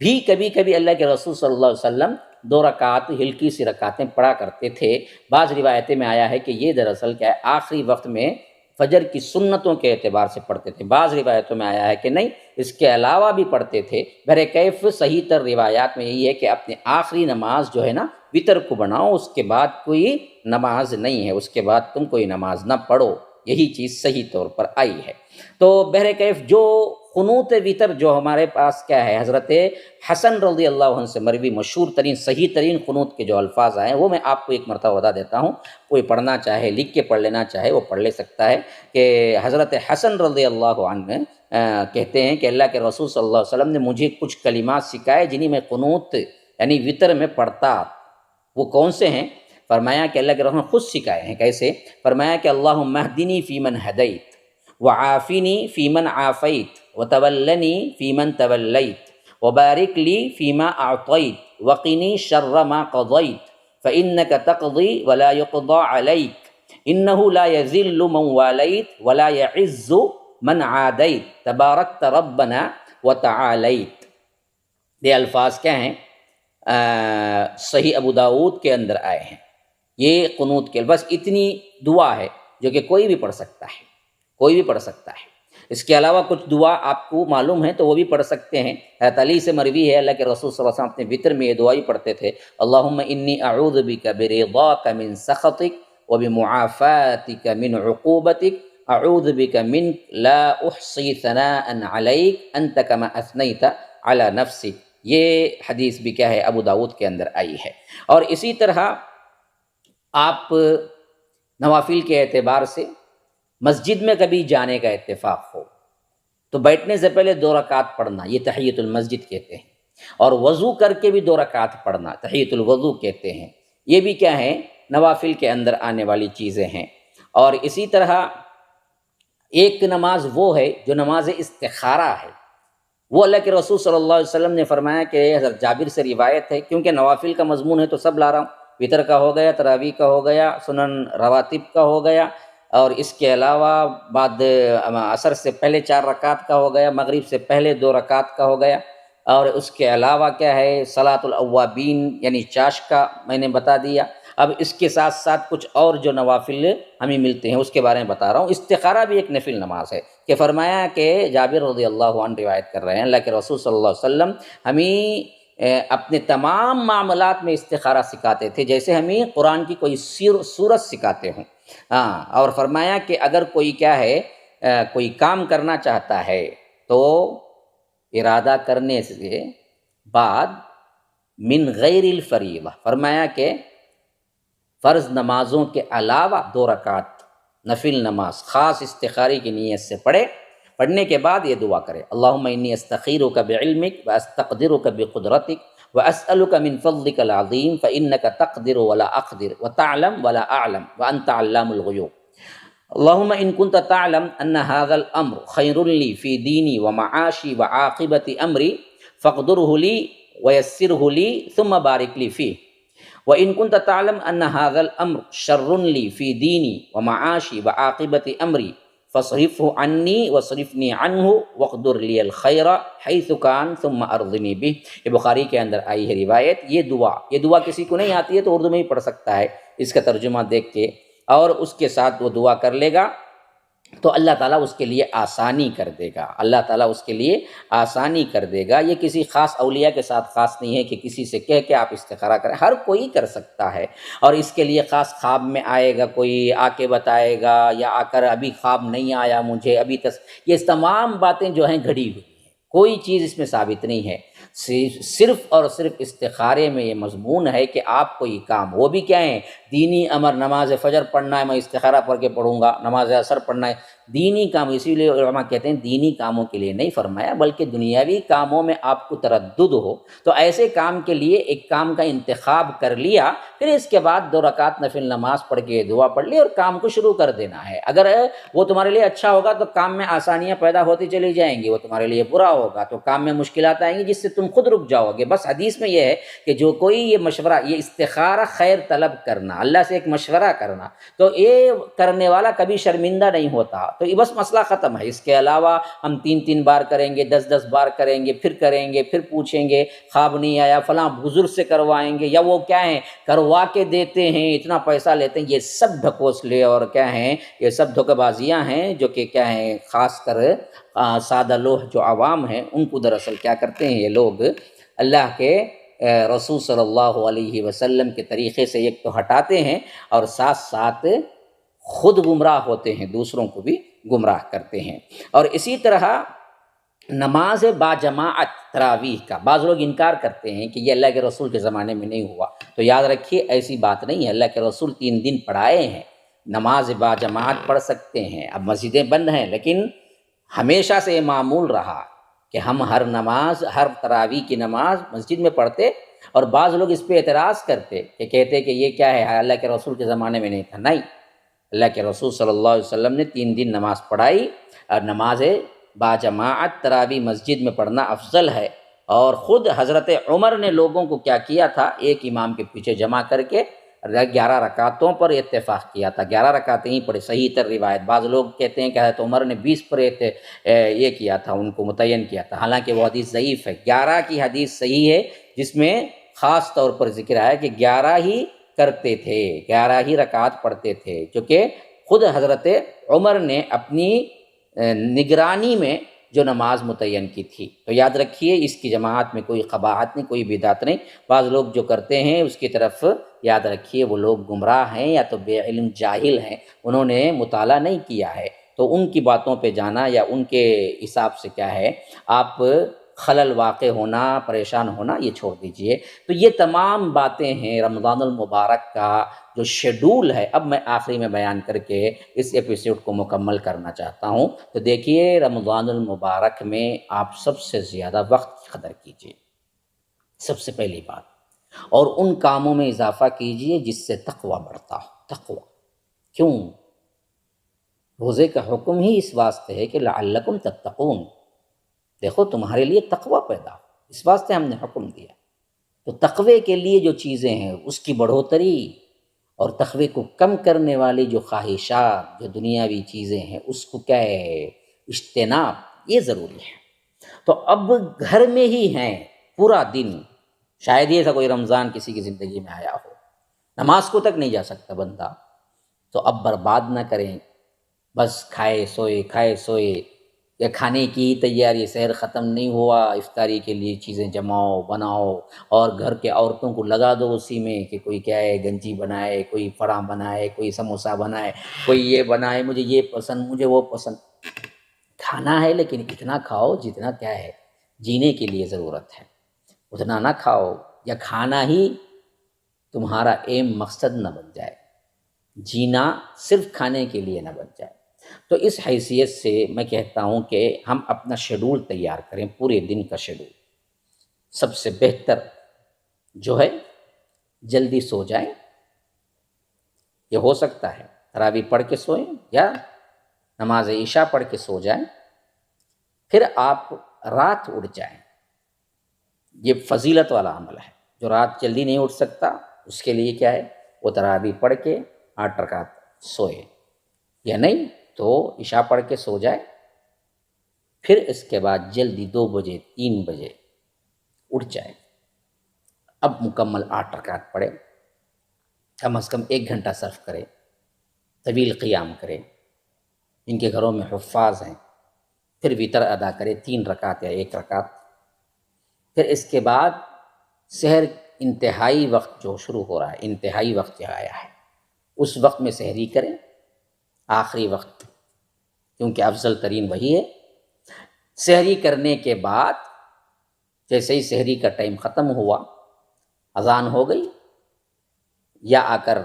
بھی کبھی کبھی اللہ کے رسول صلی اللہ علیہ وسلم 2 رکعت ہلکی سی رکعتیں پڑھا کرتے تھے۔ بعض روایتیں میں آیا ہے کہ یہ دراصل کیا ہے، آخری وقت میں فجر کی سنتوں کے اعتبار سے پڑھتے تھے، بعض روایتوں میں آیا ہے کہ نہیں، اس کے علاوہ بھی پڑھتے تھے۔ بہرکیف صحیح تر روایات میں یہی ہے کہ اپنے آخری نماز جو ہے نا وتر کو بناؤ، اس کے بعد کوئی نماز نہیں ہے، اس کے بعد تم کوئی نماز نہ پڑھو، یہی چیز صحیح طور پر آئی ہے۔ تو بہرکیف جو قنوت وتر جو ہمارے پاس کیا ہے، حضرت حسن رضی اللہ عنہ سے مروی مشہور ترین صحیح ترین قنوت کے جو الفاظ آئے ہیں، وہ میں آپ کو ایک مرتبہ بتا دیتا ہوں، کوئی پڑھنا چاہے، لکھ کے پڑھ لینا چاہے، وہ پڑھ لے سکتا ہے کہ حضرت حسن رضی اللہ عنہ کہتے ہیں کہ اللہ کے رسول صلی اللہ علیہ وسلم نے مجھے کچھ کلمات سکھائے جنہیں میں قنوت یعنی وتر میں پڑھتا۔ وہ کون سے ہیں؟ فرمایا کہ اللہ کے رسول نے خود سکھائے ہیں۔ کیسے؟ فرمایا کہ اللہم اہدنی فیمن ہدیت وعافنی فیمن عافیت وتولنی فیمن تولیت وبارک لی فیما اعطیت وقنی شر ما قضیت فانک تقضی ولا یقضى علیک انہ لا یذل من والیت ولا یعز من عادیت تبارکت ربنا وتعالیت۔ یہ الفاظ کیا ہیں؟ صحیح ابو داؤد کے اندر آئے ہیں۔ یہ قنوت کے بس اتنی دعا ہے جو کہ کوئی بھی پڑھ سکتا ہے، کوئی بھی پڑھ سکتا ہے۔ اس کے علاوہ کچھ دعا آپ کو معلوم ہے تو وہ بھی پڑھ سکتے ہیں۔ حضرت علی سے مروی ہے اللہ کے رسول صلی اللہ علیہ وسلم اپنے وتر میں یہ دعا ہی پڑھتے تھے، اللہم انی اعوذ بک برضاک من سخطک وبمعافاتک من عقوبتک اعوذ بک منک لا احصی ثناء علیک انت کما اثنیت علی نفسک۔ یہ حدیث بھی کیا ہے، ابو داؤد کے اندر آئی ہے۔ اور اسی طرح آپ نوافل کے اعتبار سے مسجد میں کبھی جانے کا اتفاق ہو تو بیٹھنے سے پہلے 2 رکعت پڑھنا، یہ تحیۃ المسجد کہتے ہیں، اور وضو کر کے بھی 2 رکعت پڑھنا تحیۃ الوضو کہتے ہیں۔ یہ بھی کیا ہے، نوافل کے اندر آنے والی چیزیں ہیں۔ اور اسی طرح ایک نماز وہ ہے جو نماز استخارہ ہے، وہ اللہ کے رسول صلی اللہ علیہ وسلم نے فرمایا کہ حضرت جابر سے روایت ہے، کیونکہ نوافل کا مضمون ہے تو سب لا رہا ہوں، وتر کا ہو گیا، تراویح کا ہو گیا، سنن رواتب کا ہو گیا، اور اس کے علاوہ بعد عصر سے پہلے 4 رکعت کا ہو گیا، مغرب سے پہلے 2 رکعت کا ہو گیا، اور اس کے علاوہ کیا ہے، صلاۃ الاوابین یعنی چاشت کا میں نے بتا دیا۔ اب اس کے ساتھ ساتھ کچھ اور جو نوافل ہمیں ملتے ہیں اس کے بارے میں بتا رہا ہوں۔ استخارہ بھی ایک نفل نماز ہے کہ فرمایا کہ جابر رضی اللہ عنہ روایت کر رہے ہیں، اللہ کے رسول صلی اللہ علیہ وسلم ہمیں اپنے تمام معاملات میں استخارہ سکھاتے تھے، جیسے ہمیں قرآن کی کوئی سورت سکھاتے ہوں۔ اور فرمایا کہ اگر کوئی کیا ہے، کوئی کام کرنا چاہتا ہے تو ارادہ کرنے سے بعد من غیر الفریضہ، فرمایا کہ فرض نمازوں کے علاوہ 2 رکعت نفل نماز خاص استخاری کی نیت سے پڑھنے کے بعد یہ دعا کرے، اللہم انی استخیرک بعلمک واستقدرک بقدرتک واسألک من فضلک العظیم فانک تقدر ولا اقدر وتعلم ولا اعلم وانت علام الغیوب۔ اللہم ان کنت تعلم ان هذا الامر خیر لی فی دینی ومعاشی وعاقبت امری فاقدرہ لی ویسرہ لی ثم بارک لی فیہ، وَإِن كُنْتَ تَعْلَمْ أَنَّ هَذَا الْأَمْرُ شَرٌّ لِّي فِي دِينِي وَمَعَاشِي وَعَاقِبَةِ أَمْرِي فصرفه عنی وصرفنی عنہ واقدر لی الخیر حیث کان ثم ارضنی بہ۔ یہ بخاری کے اندر آئی ہے روایت۔ یہ دعا کسی کو نہیں آتی ہے تو اردو میں ہی پڑھ سکتا ہے اس کا ترجمہ دیکھ کے، اور اس کے ساتھ وہ دعا کر لے گا تو اللہ تعالیٰ اس کے لیے آسانی کر دے گا، اللہ تعالیٰ اس کے لیے آسانی کر دے گا۔ یہ کسی خاص اولیاء کے ساتھ خاص نہیں ہے کہ کسی سے کہہ کے آپ استخارہ کریں، ہر کوئی کر سکتا ہے، اور اس کے لیے خاص خواب میں آئے گا، کوئی آ کے بتائے گا، یا آ کر ابھی خواب نہیں آیا مجھے ابھی یہ تمام باتیں جو ہیں گھڑی ہوئی ہیں، کوئی چیز اس میں ثابت نہیں ہے۔ صرف اور صرف استخارے میں یہ مضمون ہے کہ آپ کوئی کام، وہ بھی کیا ہے، دینی امر، نماز فجر پڑھنا ہے میں استخارہ پڑھ کے پڑھوں گا، نماز عصر پڑھنا ہے، دینی کام۔ اسی لیے علماء کہتے ہیں دینی کاموں کے لیے نہیں فرمایا، بلکہ دنیاوی کاموں میں آپ کو تردد ہو تو ایسے کام کے لیے ایک کام کا انتخاب کر لیا، پھر اس کے بعد 2 رکعت نفل نماز پڑھ کے دعا پڑھ لی اور کام کو شروع کر دینا ہے۔ اگر وہ تمہارے لیے اچھا ہوگا تو کام میں آسانیاں پیدا ہوتی چلی جائیں گی، وہ تمہارے لیے برا ہوگا تو کام میں مشکلات آئیں گی جس سے تم خود رک جاؤ گے۔ بس حدیث میں یہ ہے کہ جو کوئی یہ مشورہ، یہ استخارہ خیر طلب کرنا، اللہ سے ایک مشورہ کرنا، تو یہ کرنے والا کبھی شرمندہ نہیں ہوتا، تو یہ بس مسئلہ ختم ہے۔ اس کے علاوہ ہم 3 بار کریں گے، 10 بار کریں گے، پھر پوچھیں گے خواب نہیں آیا، فلاں بزرگ سے کروائیں گے، یا وہ کیا ہیں کروا کے دیتے ہیں، اتنا پیسہ لیتے ہیں، یہ سب ڈھکوسلے اور کیا ہیں، یہ سب دھوکہ بازیاں ہیں جو کہ کیا ہیں، خاص کر سادہ لوح جو عوام ہیں ان کو دراصل کیا کرتے ہیں یہ لوگ، اللہ کے رسول صلی اللہ علیہ وسلم کے طریقے سے ایک تو ہٹاتے ہیں اور ساتھ ساتھ خود گمراہ ہوتے ہیں، دوسروں کو بھی گمراہ کرتے ہیں۔ اور اسی طرح نماز با جماعت تراویح کا بعض لوگ انکار کرتے ہیں کہ یہ اللہ کے رسول کے زمانے میں نہیں ہوا، تو یاد رکھیے ایسی بات نہیں ہے، اللہ کے رسول 3 دن پڑھائے ہیں، نماز با جماعت پڑھ سکتے ہیں۔ اب مسجدیں بند ہیں لیکن ہمیشہ سے یہ معمول رہا کہ ہم ہر تراویح کی نماز مسجد میں پڑھتے، اور بعض لوگ اس پہ اعتراض کرتے کہ کہتے کہ یہ کیا ہے، اللہ کے رسول کے زمانے میں نہیں تھا۔ نہیں، اللہ کے رسول صلی اللہ علیہ وسلم نے 3 دن نماز پڑھائی، اور نماز با جماعت تراویح مسجد میں پڑھنا افضل ہے۔ اور خود حضرت عمر نے لوگوں کو کیا کیا تھا، ایک امام کے پیچھے جمع کر کے 11 رکعتوں پر اتفاق کیا تھا، 11 رکعتیں ہی پڑھی، صحیح تر روایت۔ بعض لوگ کہتے ہیں کہ حضرت عمر نے 20 پر یہ کیا تھا، ان کو متعین کیا تھا، حالانکہ وہ حدیث ضعیف ہے۔ 11 کی حدیث صحیح ہے جس میں خاص طور پر ذکر آیا کہ 11 ہی کرتے تھے، 11 ہی رکعت پڑھتے تھے، جو کہ خود حضرت عمر نے اپنی نگرانی میں جو نماز متعین کی تھی۔ تو یاد رکھیے اس کی جماعت میں کوئی قباحت نہیں، کوئی بدعت نہیں۔ بعض لوگ جو کرتے ہیں اس کی طرف یاد رکھیے وہ لوگ گمراہ ہیں یا تو بے علم جاہل ہیں، انہوں نے مطالعہ نہیں کیا ہے، تو ان کی باتوں پہ جانا یا ان کے حساب سے کیا ہے آپ خلل واقع ہونا، پریشان ہونا، یہ چھوڑ دیجئے۔ تو یہ تمام باتیں ہیں رمضان المبارک کا جو شیڈول ہے۔ اب میں آخری میں بیان کر کے اس ایپیسوڈ کو مکمل کرنا چاہتا ہوں۔ تو دیکھیے رمضان المبارک میں آپ سب سے زیادہ وقت کی قدر کیجیے، سب سے پہلی بات، اور ان کاموں میں اضافہ کیجیے جس سے تقوی بڑھتا ہو۔ تقوی کیوں؟ روزے کا حکم ہی اس واسطے ہے کہ لعلکم تتقون، دیکھو تمہارے لیے تقوی پیدا ہو، اس واسطے ہم نے حکم دیا۔ تو تقوی کے لیے جو چیزیں ہیں اس کی بڑھوتری، اور تقوی کو کم کرنے والی جو خواہشات، جو دنیاوی چیزیں ہیں اس کو کیا ہے اجتناب، یہ ضروری ہے۔ تو اب گھر میں ہی ہیں پورا دن، شاید یہ تھا کوئی رمضان کسی کی زندگی میں آیا ہو، نماز کو تک نہیں جا سکتا بندہ، تو اب برباد نہ کریں، بس کھائے سوئے، یا کھانے کی تیاری، سحر ختم نہیں ہوا، افطاری کے لیے چیزیں جماؤ بناؤ، اور گھر کے عورتوں کو لگا دو اسی میں کہ کوئی کیا ہے گنجی بنائے، کوئی فراں بنائے، کوئی سموسہ بنائے، کوئی یہ بنائے، مجھے یہ پسند، مجھے وہ پسند۔ کھانا ہے لیکن اتنا کھاؤ جتنا کیا ہے جینے کے لیے ضرورت ہے، اتنا نہ کھاؤ یا کھانا ہی تمہارا ایم مقصد نہ بن جائے، جینا صرف کھانے کے لیے نہ بن جائے۔ تو اس حیثیت سے میں کہتا ہوں کہ ہم اپنا شیڈول تیار کریں، پورے دن کا شیڈول۔ سب سے بہتر جو ہے جلدی سو جائیں، یہ ہو سکتا ہے تراویح پڑھ کے سوئیں یا نماز عشاء پڑھ کے سو جائیں، پھر آپ رات اٹھ جائیں، یہ فضیلت والا عمل ہے۔ جو رات جلدی نہیں اٹھ سکتا اس کے لیے کیا ہے وہ تراویح پڑھ کے 8 رکعت سوئے، یا نہیں تو عشاء پڑھ کے سو جائے، پھر اس کے بعد جلدی 2 بجے 3 بجے اٹھ جائے، اب مکمل 8 رکعت پڑھے، کم از کم 1 گھنٹہ صرف کرے، طویل قیام کرے، ان کے گھروں میں حفاظ ہیں، پھر وتر ادا کرے 3 رکعت یا 1 رکعت، پھر اس کے بعد سحر انتہائی وقت جو شروع ہو رہا ہے، انتہائی وقت جو آیا ہے، اس وقت میں سحری کریں، آخری وقت، کیونکہ افضل ترین وہی ہے۔ سحری کرنے کے بعد جیسے ہی سحری کا ٹائم ختم ہوا، اذان ہو گئی، یا آ کر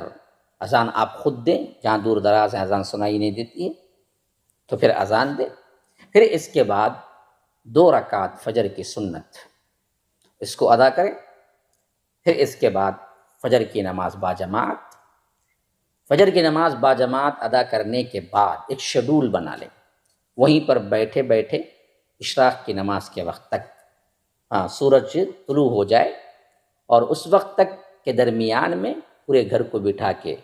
اذان آپ خود دیں، جہاں دور دراز ہیں اذان سنائی نہیں دیتی ہے تو پھر اذان دیں، پھر اس کے بعد 2 رکعت فجر کی سنت اس کو ادا کریں، پھر اس کے بعد فجر کی نماز باجماعت، فجر کی نماز باجماعت ادا کرنے کے بعد ایک شیڈول بنا لیں، وہیں پر بیٹھے بیٹھے اشراق کی نماز کے وقت تک سورج طلوع ہو جائے، اور اس وقت تک کے درمیان میں پورے گھر کو بٹھا کے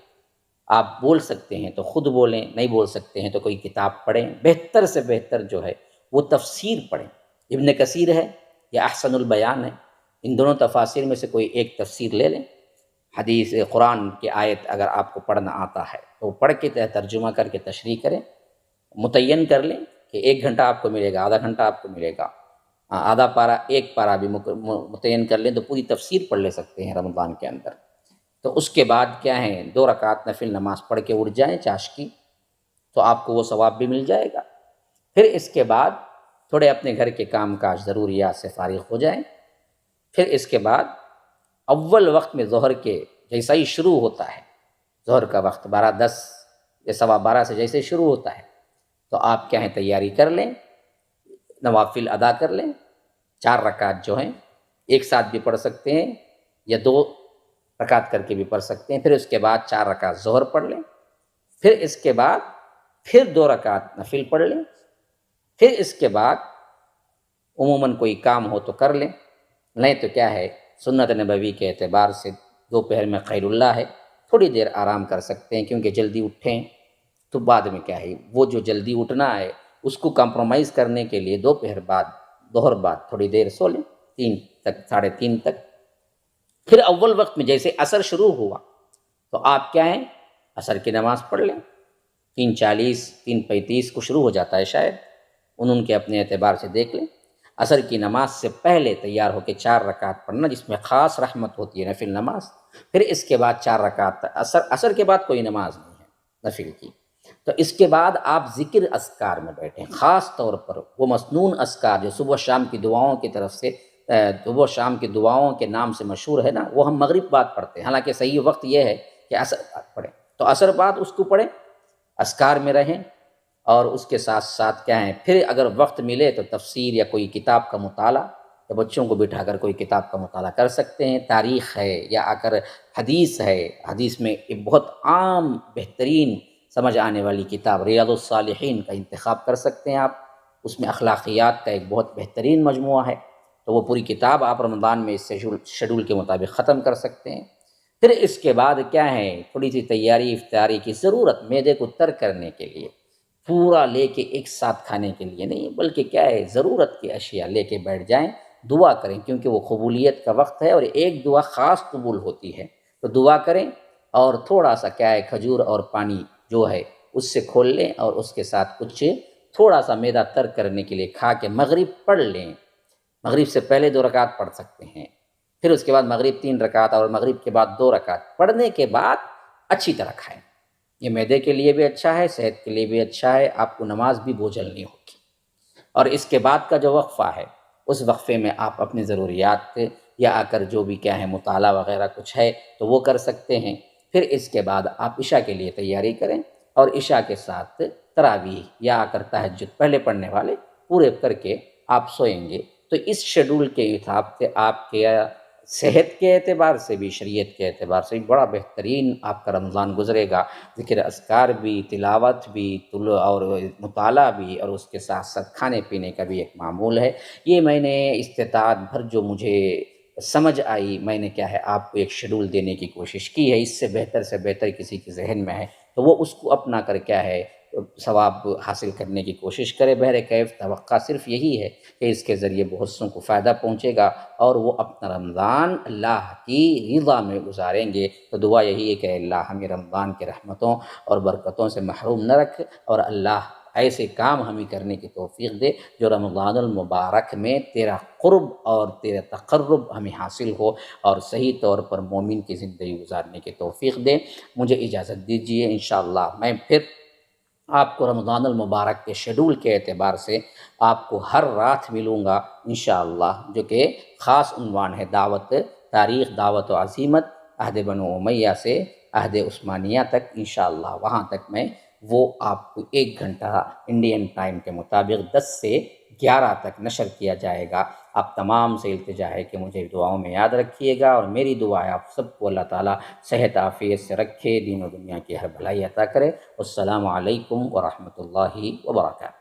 آپ بول سکتے ہیں تو خود بولیں، نہیں بول سکتے ہیں تو کوئی کتاب پڑھیں، بہتر سے بہتر جو ہے وہ تفسیر پڑھیں، ابن کثیر ہے یا احسن البیان ہے، ان دونوں تفاسیر میں سے کوئی ایک تفسیر لے لیں، حدیث قرآن کی آیت اگر آپ کو پڑھنا آتا ہے تو وہ پڑھ کے ترجمہ کر کے تشریح کریں، متعین کر لیں کہ 1 گھنٹہ آپ کو ملے گا، آدھا گھنٹہ آپ کو ملے گا، آدھا پارہ 1 پارہ بھی متعین کر لیں تو پوری تفسیر پڑھ لے سکتے ہیں رمضان کے اندر۔ تو اس کے بعد کیا ہے 2 رکعت نفل نماز پڑھ کے اٹھ جائیں چاشتی، تو آپ کو وہ ثواب بھی مل جائے گا۔ پھر اس کے بعد تھوڑے اپنے گھر کے کام کاج ضروریات سے فارغ ہو جائیں، پھر اس کے بعد اول وقت میں ظہر کے جیسا ہی شروع ہوتا ہے، ظہر کا وقت 12:10 یا 12:15 سے جیسے شروع ہوتا ہے تو آپ کیا ہے تیاری کر لیں، نوافل ادا کر لیں، 4 رکعت جو ہیں ایک ساتھ بھی پڑھ سکتے ہیں یا 2 رکعت کر کے بھی پڑھ سکتے ہیں، پھر اس کے بعد 4 رکعت ظہر پڑھ لیں، پھر اس کے بعد پھر 2 رکعت نفل پڑھ لیں، پھر اس کے بعد عموماً کوئی کام ہو تو کر لیں، نہیں تو کیا ہے سنت نبوی کے اعتبار سے دوپہر میں خیر اللہ ہے، تھوڑی دیر آرام کر سکتے ہیں، کیونکہ جلدی اٹھیں تو بعد میں کیا ہے وہ جو جلدی اٹھنا ہے اس کو کمپرومائز کرنے کے لیے دوپہر بعد ظہر بعد تھوڑی دیر سو لیں، 3 تک 3:30 تک، پھر اول وقت میں جیسے عصر شروع ہوا تو آپ کیا ہیں عصر کی نماز پڑھ لیں، 3:40 3:35 کو شروع ہو جاتا ہے شاید، ان کے اپنے اعتبار سے دیکھ لیں، عصر کی نماز سے پہلے تیار ہو کے 4 رکعت پڑھنا جس میں خاص رحمت ہوتی ہے نفل نماز، پھر اس کے بعد 4 رکعت عصر کے بعد کوئی نماز نہیں ہے نفل کی، تو اس کے بعد آپ ذکر اذکار میں بیٹھیں، خاص طور پر وہ مسنون اذکار جو صبح شام کی دعاؤں کی طرف سے صبح شام کی دعاؤں کے نام سے مشہور ہے نا، وہ ہم مغرب بعد پڑھتے ہیں، حالانکہ صحیح وقت یہ ہے کہ عصر بعد پڑھیں، تو عصر بعد اس کو پڑھیں، اذکار میں رہیں، اور اس کے ساتھ ساتھ کیا ہے پھر اگر وقت ملے تو تفسیر یا کوئی کتاب کا مطالعہ، یا بچوں کو بٹھا کر کوئی کتاب کا مطالعہ کر سکتے ہیں، تاریخ ہے یا آ کر حدیث ہے، حدیث میں ایک بہت عام بہترین سمجھ آنے والی کتاب ریاض الصالحین کا انتخاب کر سکتے ہیں آپ، اس میں اخلاقیات کا ایک بہت بہترین مجموعہ ہے، تو وہ پوری کتاب آپ رمضان میں اس شیڈول کے مطابق ختم کر سکتے ہیں۔ پھر اس کے بعد کیا ہے تھوڑی سی تیاری افطاری کی ضرورت، معدے کو تر کرنے کے لیے، پورا لے کے ایک ساتھ کھانے کے لیے نہیں، بلکہ کیا ہے ضرورت کی اشیاء لے کے بیٹھ جائیں، دعا کریں، کیونکہ وہ قبولیت کا وقت ہے اور ایک دعا خاص قبول ہوتی ہے، تو دعا کریں، اور تھوڑا سا کیا ہے کھجور اور پانی جو ہے اس سے کھول لیں، اور اس کے ساتھ کچھ تھوڑا سا معدہ تر کرنے کے لیے کھا کے مغرب پڑھ لیں، مغرب سے پہلے 2 رکعت پڑھ سکتے ہیں، پھر اس کے بعد مغرب 3 رکعت اور مغرب کے بعد 2 رکعت پڑھنے کے بعد اچھی طرح کھائیں، یہ معدے کے لیے بھی اچھا ہے، صحت کے لیے بھی اچھا ہے، آپ کو نماز بھی بوجھل نہیں ہوگی۔ اور اس کے بعد کا جو وقفہ ہے اس وقفے میں آپ اپنی ضروریات یا آ کر جو بھی کیا ہے مطالعہ وغیرہ کچھ ہے تو وہ کر سکتے ہیں، پھر اس کے بعد آپ عشاء کے لیے تیاری کریں، اور عشاء کے ساتھ تراویح یا آ کر تہجد پہلے پڑھنے والے پورے کر کے آپ سوئیں گے، تو اس شیڈول کے حساب سے آپ کے صحت کے اعتبار سے بھی شریعت کے اعتبار سے بھی بڑا بہترین آپ کا رمضان گزرے گا، ذکر اذکار بھی، تلاوت بھی، اور مطالعہ بھی، اور اس کے ساتھ ساتھ کھانے پینے کا بھی ایک معمول ہے۔ یہ میں نے استطاعت بھر جو مجھے سمجھ آئی میں نے کیا ہے آپ کو ایک شیڈول دینے کی کوشش کی ہے، اس سے بہتر کسی کے ذہن میں ہے تو وہ اس کو اپنا کر کیا ہے ثواب حاصل کرنے کی کوشش کرے۔ بہرکیف توقع صرف یہی ہے کہ اس کے ذریعے بہت سوں کو فائدہ پہنچے گا اور وہ اپنا رمضان اللہ کی رضا میں گزاریں گے۔ تو دعا یہی ہے کہ اللہ ہمیں رمضان کے رحمتوں اور برکتوں سے محروم نہ رکھ، اور اللہ ایسے کام ہمیں کرنے کی توفیق دے جو رمضان المبارک میں تیرا قرب اور تیرا تقرب ہمیں حاصل ہو، اور صحیح طور پر مومن کی زندگی گزارنے کی توفیق دے۔ مجھے اجازت دیجیے، انشاءاللہ میں پھر آپ کو رمضان المبارک کے شیڈول کے اعتبار سے آپ کو ہر رات ملوں گا انشاءاللہ، جو کہ خاص عنوان ہے دعوت، تاریخ دعوت و عزیمت، عہد بنو امیہ سے عہد عثمانیہ تک انشاءاللہ۔ وہاں تک میں وہ آپ کو 1 گھنٹہ انڈین ٹائم کے مطابق 10 سے 11 تک نشر کیا جائے گا۔ آپ تمام سے التجا ہے کہ مجھے دعاؤں میں یاد رکھیے گا، اور میری دعا ہے آپ سب کو اللہ تعالیٰ صحت عافیت سے رکھے، دین و دنیا کی ہر بھلائی عطا کرے۔ السلام علیکم ورحمۃ اللہ وبرکاتہ۔